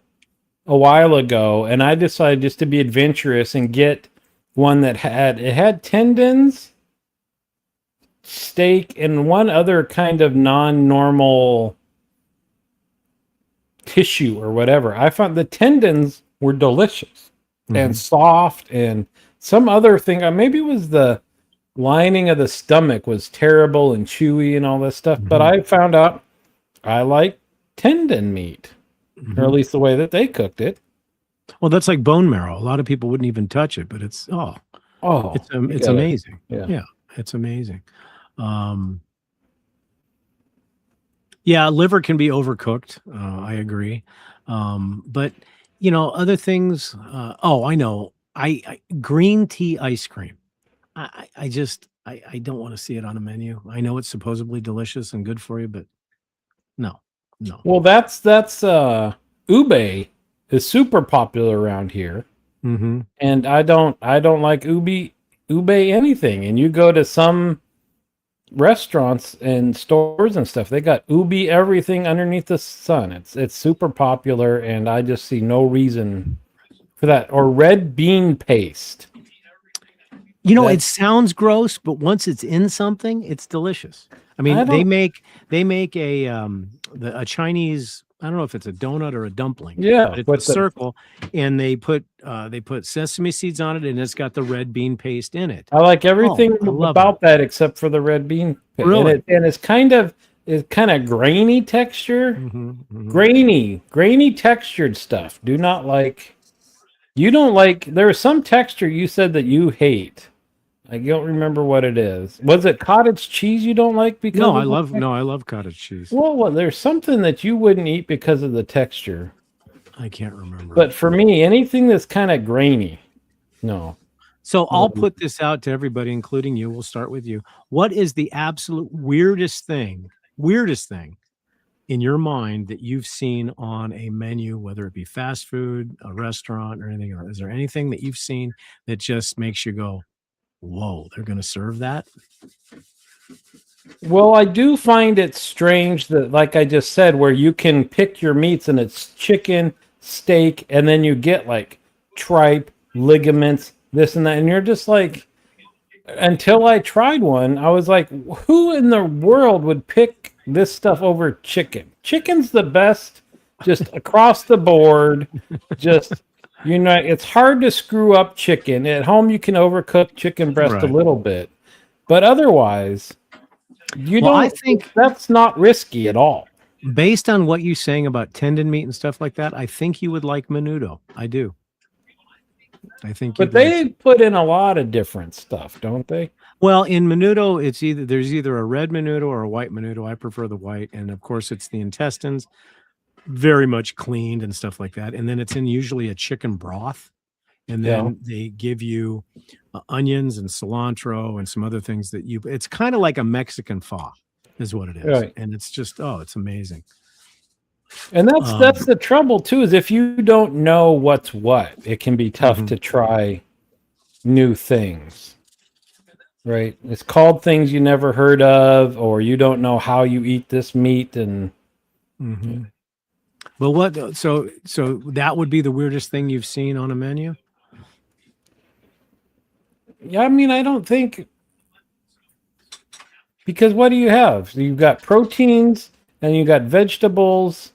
C: a while ago, and I decided just to be adventurous and get one that had tendons, steak, and one other kind of non-normal tissue or whatever. I found the tendons were delicious and soft, and some other thing, maybe it was the lining of the stomach was terrible and chewy and all this stuff. But I found out I like tendon meat, or at least the way that they cooked it. Well, that's like bone marrow. A lot of people wouldn't even touch it, but it's Oh, you
B: It's
C: gotta-
B: amazing.
C: yeah.
B: Yeah, it's amazing. Um, yeah, liver can be overcooked. I agree. But other things. Oh, I know. I green tea ice cream. I just I don't want to see it on a menu. I know it's supposedly delicious and good for you, but no, no.
C: Well, that's ube is super popular around here,
B: Mm-hmm.
C: and I don't like ube anything. And you go to some restaurants and stores and stuff, they got ubi everything underneath the sun. It's super popular, and I just see no reason for that. Or red bean paste.
B: It
C: That
B: sounds gross, but once it's in something, it's delicious. I
C: I
B: mean, they
C: don't.
B: make a Chinese, I don't know if it's a donut or a dumpling,
C: Yeah,
B: but it's a
C: with the
B: circle, and they put sesame seeds on it, and it's got the red bean paste in it.
C: I like
B: Oh,
C: everything
B: I love it.
C: about that except for the red bean.
B: Really?
C: And it's kind of grainy texture.
B: Mm-hmm, mm-hmm.
C: Grainy textured stuff. Do not like. You don't like. There is some texture you said that you hate. I don't remember what it is. Was it cottage cheese you don't like because
B: No,
C: of
B: I
C: the
B: love
C: tex-
B: no, I love cottage cheese.
C: Well, there's something that you wouldn't eat because of the texture.
B: I can't remember.
C: But for me, anything that's kind of grainy, no.
B: So I'll put this out to everybody, including you. We'll start with you. What is the absolute weirdest thing in your mind that you've seen on a menu, whether it be fast food, a restaurant, or anything? Or is there anything that you've seen that just makes you go, "Whoa, they're going to serve that"?
C: Well, I do find it strange that, like I just said, where you can pick your meats and it's chicken, steak, and then you get like tripe, ligaments, this and that. And you're just like, until I tried one, I was like, who in the world would pick this stuff over chicken? Chicken's the best, just across the board. Just, it's hard to screw up chicken. At home, you can overcook chicken breast a
B: Right.
C: little bit, but otherwise,
B: Well, I think
C: that's not risky at all.
B: based on what you're saying about tendon meat and stuff like that, I think you would like menudo. I do. I think
C: But
B: you'd like
C: they put in a lot of different stuff, don't they?
B: Well, in menudo, there's either a red menudo or a white menudo. I prefer the white, and of course, it's the intestines, very much cleaned and stuff like that. And then it's in usually a chicken broth, and then they give you onions and cilantro and some other things that you. It's kind of like a Mexican pho, is what it is,
C: Right.
B: and it's just it's amazing.
C: And that's the trouble too, is if you don't know what's what, it can be tough
B: Mhm.
C: to try new things. Right? It's called things you never heard of, or you don't know how you eat this meat, and
B: Mm-hmm. Well, what? So that would be the weirdest thing you've seen on a menu.
C: yeah, I mean, I don't think, because what do you have? So you've got proteins and you got vegetables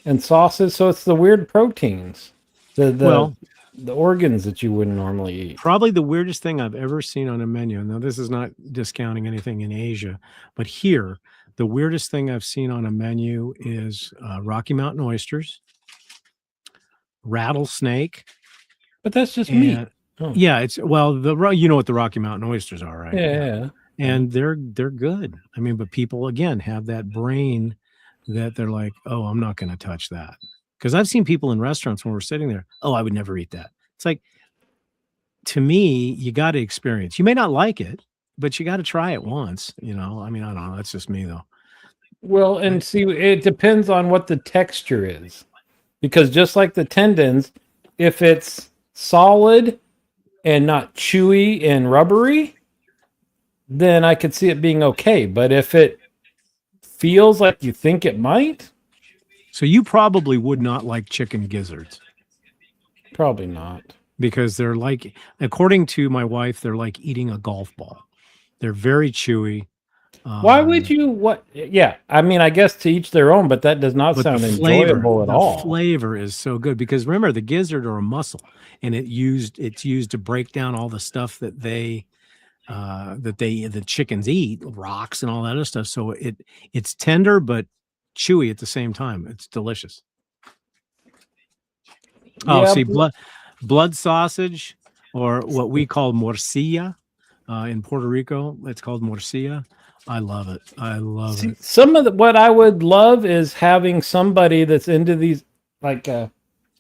C: and sauces, so it's the weird proteins. The organs that you wouldn't normally eat.
B: Probably the weirdest thing I've ever seen on a menu. Now, this is not discounting anything in Asia, but here, the weirdest thing I've seen on a menu is Rocky Mountain oysters, rattlesnake,
C: But that's just meat.
B: and
C: Oh.
B: yeah, you know what the Rocky Mountain oysters are, right?
C: Yeah.
B: And they're good. I mean, but people again have that brain that they're like, oh, I'm not going to touch that. Because I've seen people in restaurants when we're sitting there, oh, I would never eat that. It's like, to me, you got to experience. You may not like it, but you got to try it once. I mean, I don't know. That's just me, though.
C: Well, and see, it depends on what the texture is. Because just like the tendons, if it's solid and not chewy and rubbery, then I could see it being okay. But if it feels like you think it might,
B: So you probably would not like chicken gizzards
C: probably not.
B: because they're like, according to my wife, they're like eating a golf ball. They're very chewy.
C: Why would you? What? Yeah, I mean, I guess to each their own, but that does not
B: But
C: sound
B: the flavor,
C: enjoyable at
B: the
C: all.
B: flavor is so good because remember the gizzard are a muscle, and it's used to break down all the stuff that the chickens eat, rocks and all that other stuff. So it's tender but chewy at the same time. It's delicious. Oh,
C: Yeah,
B: see, blood sausage or what we call morcilla in Puerto Rico. It's called morcilla. I love it. I love
C: See,
B: it.
C: some of what I would love is having somebody that's into these like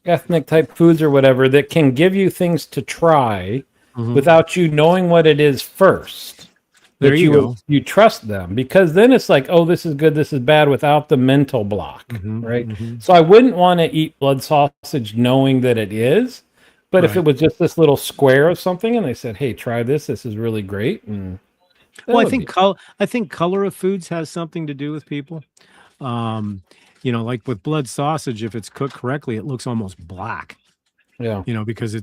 C: ethnic type foods or whatever that can give you things to try without you knowing what it is first.
B: There
C: That
B: you go.
C: you trust them, because then it's like, oh, this is good, this is bad, without the mental block, right? So I wouldn't want to eat blood sausage knowing that it is, but if it
B: Right.
C: was just this little square of something and they said, hey, try this, this is really great, and that
B: Well,
C: would be
B: I think color of foods has something to do with people. Um, like with blood sausage, if it's cooked correctly, it looks almost black.
C: yeah.
B: Because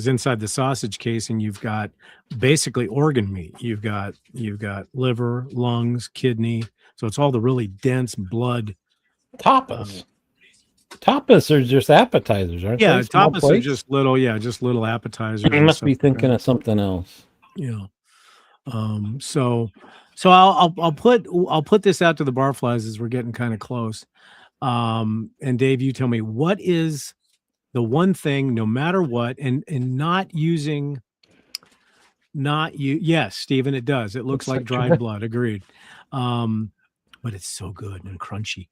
B: inside the sausage casing, you've got basically organ meat. You've got liver, lungs, kidney. So it's all the really dense blood.
C: Tapas. Tapas are just appetizers, aren't
B: Yeah,
C: they? Small
B: tapas are
C: plates?
B: just little appetizers.
C: You
B: and
C: must
B: stuff
C: be
B: like
C: thinking
B: that.
C: of something else.
B: Yeah. So I'll put this out to the barflies as we're getting kind of close. And Dave, you tell me, what is the one thing, no matter what, and not using, not you. Yes, Stephen, it does. It looks like dried blood. Agreed. But it's so good and crunchy.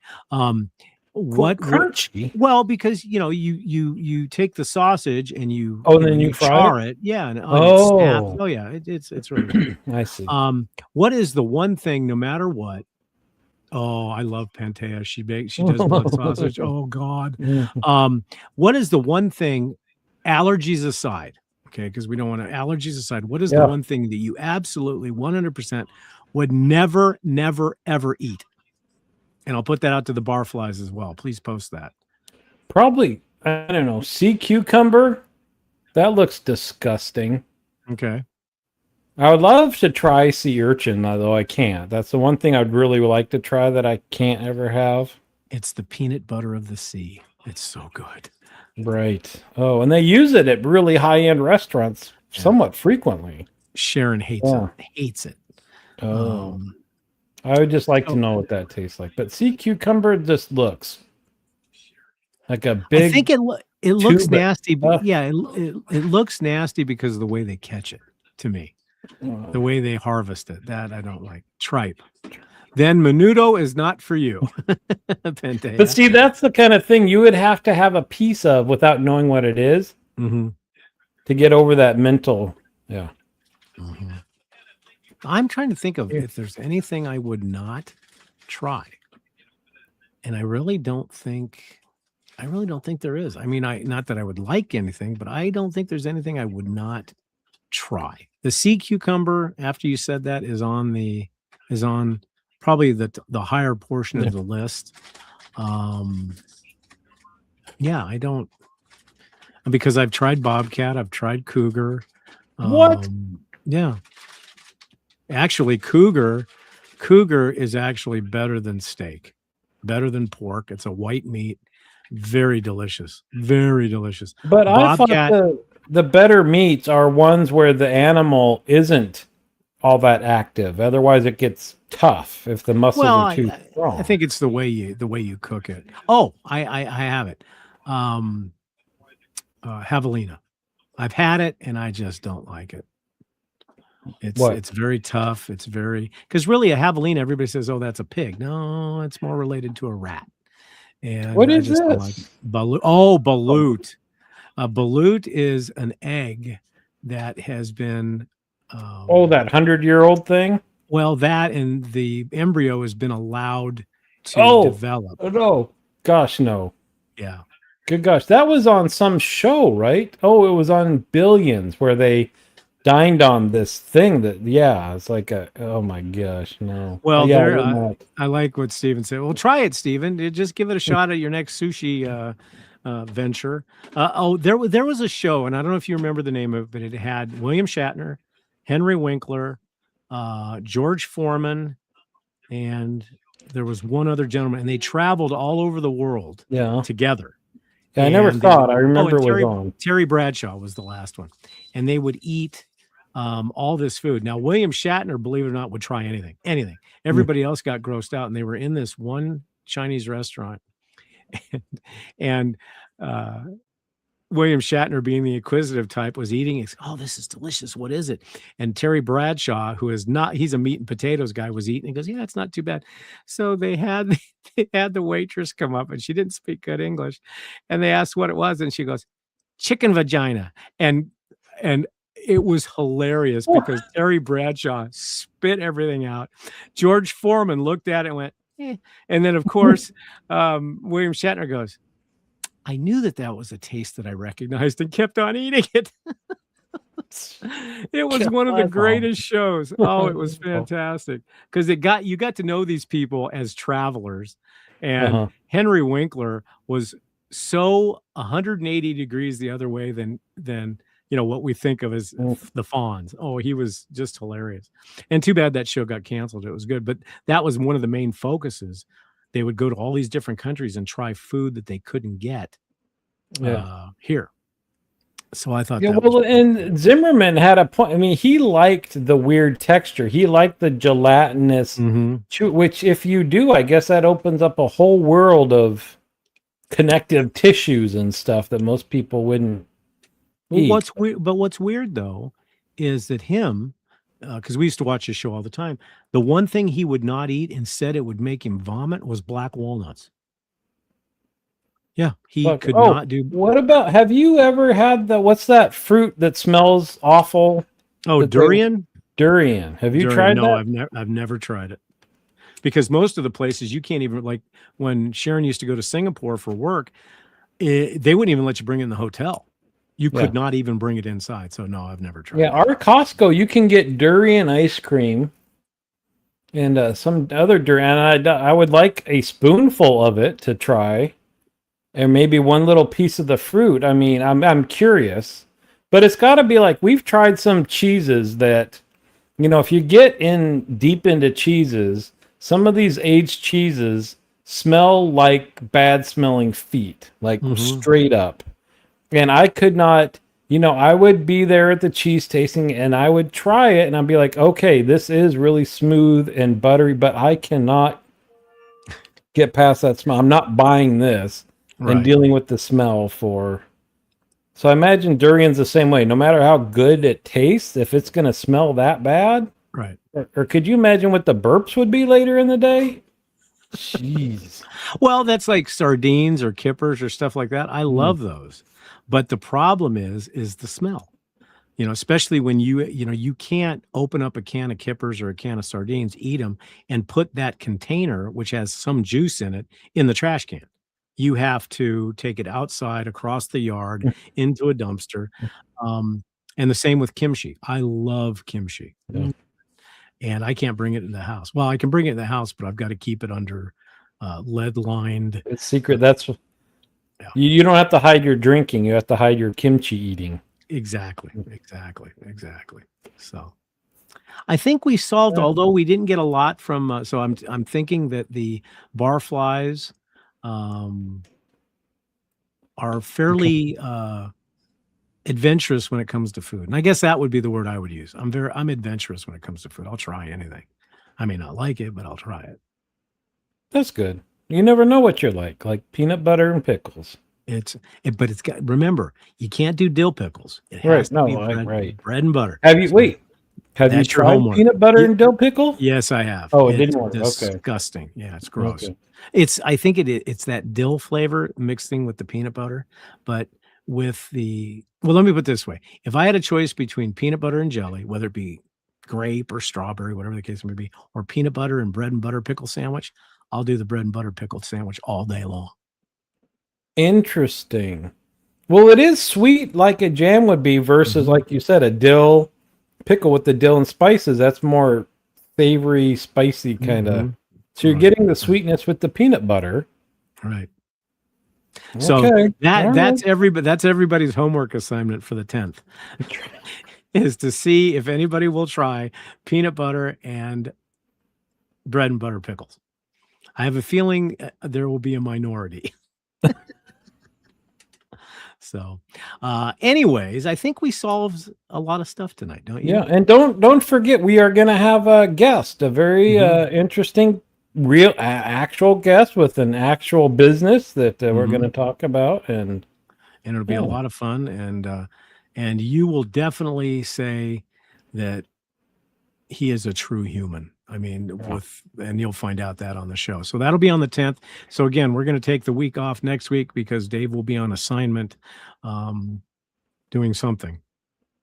B: What
C: Crunchy?
B: Well, because you take the sausage and you
C: Oh, and then you fry
B: char it, yeah, and it snaps.
C: Oh,
B: Oh yeah, it's really good.
C: I see.
B: What is the one thing, no matter what? Oh, I love Pantea. She does blood sausage. Oh God. What is the one thing, allergies aside? Okay, because we don't want to, allergies aside, what is the
C: Yeah.
B: one thing that you absolutely 100% would never, never, ever eat? And I'll put that out to the barflies as well. Please post that.
C: Probably, I don't know, sea cucumber? That looks disgusting.
B: Okay.
C: I would love to try sea urchin, although I can't. That's the one thing I'd really like to try that I can't ever have.
B: It's the peanut butter of the sea. It's so good.
C: Right. Oh, and they use it at really high-end restaurants somewhat frequently.
B: Sharon hates it. Hates it.
C: Oh. I would just like to know what that tastes like. But sea cucumber just looks like a big.
B: I think it looks
C: tube
B: nasty.
C: of-
B: Yeah, it looks nasty because of the way they catch it. To me, the way they harvest it, that I don't like. Tripe. Then menudo is not for you. Pantea.
C: But see, that's the kind of thing you would have to have a piece of without knowing what it is to get over that mental. Yeah.
B: I'm trying to think of if there's anything I would not try, and I really don't think there is. I mean, not that I would like anything, but I don't think there's anything I would not try. The sea cucumber, after you said that, is on probably the higher portion of the list. Yeah, I don't, because I've tried bobcat, I've tried cougar.
C: What?
B: Yeah. Actually, cougar is actually better than steak, better than pork. It's a white meat, very delicious, very delicious.
C: But
B: bobcat,
C: I thought the better meats are ones where the animal isn't all that active. Otherwise, it gets tough if the muscles are too strong.
B: I think it's the way you cook it. Oh, I have it. Javelina. I've had it and I just don't like it. It's very tough. It's very, because really a javelina, everybody says, oh, that's a pig. No, it's more related to a rat. And
C: what
B: I
C: is
B: just don't
C: this?
B: like balut. Oh, balut. A balut is an egg that has been
C: that 100-year-old thing.
B: Well, that and the embryo has been allowed to develop.
C: Oh no! Gosh, no.
B: Yeah.
C: Good gosh, that was on some show, right? Oh, it was on Billions where they dined on this thing that, it's like oh my gosh, no.
B: Well, I like what Steven said. Well, try it, Steven. Just give it a shot at your next sushi venture. There was a show, and I don't know if you remember the name of it, but it had William Shatner, Henry Winkler, George Foreman, and there was one other gentleman, and they traveled all over the world together.
C: Yeah, I never thought. I remember it was on.
B: Terry Bradshaw was the last one, and they would eat all this food. Now, William Shatner, believe it or not, would try anything. Everybody else got grossed out, and they were in this one Chinese restaurant, and William Shatner, being the inquisitive type, was eating. He's, oh, this is delicious. What is it? And Terry Bradshaw, who is not, he's a meat and potatoes guy, was eating. He goes, yeah, it's not too bad. So they had the waitress come up, and she didn't speak good English, and they asked what it was, and she goes, chicken vagina, and it was hilarious because Terry Bradshaw spit everything out. George Foreman looked at it and went, eh. And then, of course, William Shatner goes, I knew that was a taste that I recognized, and kept on eating it. It was one of the greatest shows. Oh, it was fantastic because you got to know these people as travelers. And Henry Winkler was so 180 degrees the other way than what we think of as the Fonz. Oh, he was just hilarious. And too bad that show got canceled. It was good, but that was one of the main focuses. They would go to all these different countries and try food that they couldn't get here. So I thought
C: and Zimmerman had a point. I mean, he liked the weird texture. He liked the gelatinous, which if you do, I guess that opens up a whole world of connective tissues and stuff that most people wouldn't eat.
B: What's weird though is that him, because we used to watch his show all the time, the one thing he would not eat and said it would make him vomit was black walnuts. Yeah, he could not do.
C: What about, have you ever had what's that fruit that smells awful?
B: Oh, durian?
C: Durian. Have you tried that?
B: No, I've never tried it. Because most of the places you can't even, like when Sharon used to go to Singapore for work, they wouldn't even let you bring it in the hotel. You could not even bring it inside. So no, I've never tried it.
C: Our Costco, you can get durian ice cream and some other durian. I would like a spoonful of it to try. And maybe one little piece of the fruit. I mean, I'm curious, but it's got to be like, we've tried some cheeses that, if you get deep into cheeses, some of these aged cheeses smell like bad smelling feet, like straight up. And I could not, I would be there at the cheese tasting and I would try it and I'd be like, okay, this is really smooth and buttery, but I cannot get past that smell. I'm not buying this. And dealing with the smell so I imagine durian's the same way. No matter how good it tastes, if it's going to smell that bad,
B: right?
C: Or could you imagine what the burps would be later in the day? Jeez.
B: Well, that's like sardines or kippers or stuff like that. I love those, but the problem is the smell. Especially when you can't open up a can of kippers or a can of sardines, eat them, and put that container, which has some juice in it, in the trash can. You have to take it outside across the yard into a dumpster. And the same with kimchi. I love kimchi. Yeah. And I can't bring it in the house. Well, I can bring it in the house, but I've got to keep it under lead-lined.
C: It's secret. That's you don't have to hide your drinking. You have to hide your kimchi eating.
B: Exactly. So I think we solved, although we didn't get a lot from, so I'm thinking that the barflies are fairly adventurous when it comes to food. And I guess that would be the word I would use. I'm adventurous when it comes to food. I'll try anything. I may not like it, but I'll try it.
C: That's good. You never know what you're like peanut butter and pickles.
B: But it's got, remember, you can't do dill pickles. It has to be bread and butter.
C: Have you tried peanut butter and dill pickle?
B: Yes, I have.
C: Oh, it didn't work.
B: Disgusting. Okay. Yeah, it's gross.
C: Okay.
B: I think it's that dill flavor mixing with the peanut butter, but with let me put it this way. If I had a choice between peanut butter and jelly, whether it be grape or strawberry, whatever the case may be, or peanut butter and bread and butter pickle sandwich, I'll do the bread and butter pickle sandwich all day long.
C: Interesting. Well, it is sweet like a jam would be versus, like you said, a dill pickle with the dill and spices. That's more savory, spicy kind of. So you're getting the sweetness with the peanut butter.
B: Right. So that's everybody's homework assignment for the 10th is to see if anybody will try peanut butter and bread and butter pickles. I have a feeling there will be a minority. So, anyways, I think we solved a lot of stuff tonight, don't you?
C: Yeah, and don't forget, we are going to have a guest, a very interesting, real, actual guest with an actual business that we're going to talk about. And
B: and it'll be a lot of fun. And you will definitely say that he is a true human. I mean, and you'll find out that on the show. So that'll be on the 10th. So again, we're going to take the week off next week because Dave will be on assignment, doing something.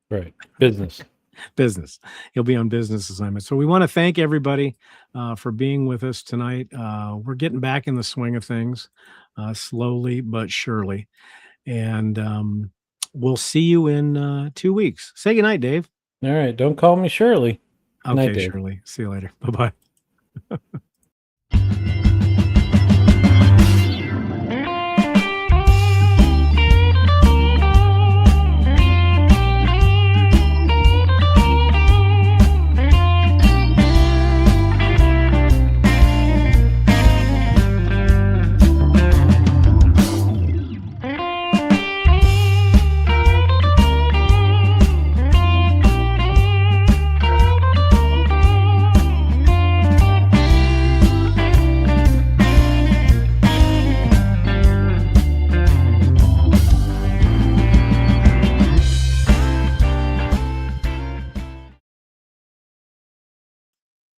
C: Right. Business.
B: He'll be on business assignment. So we want to thank everybody for being with us tonight. We're getting back in the swing of things, slowly but surely. And we'll see you in 2 weeks. Say goodnight, Dave.
C: All right. Don't call me Shirley.
B: Okay, Shirley. See you later. Bye-bye.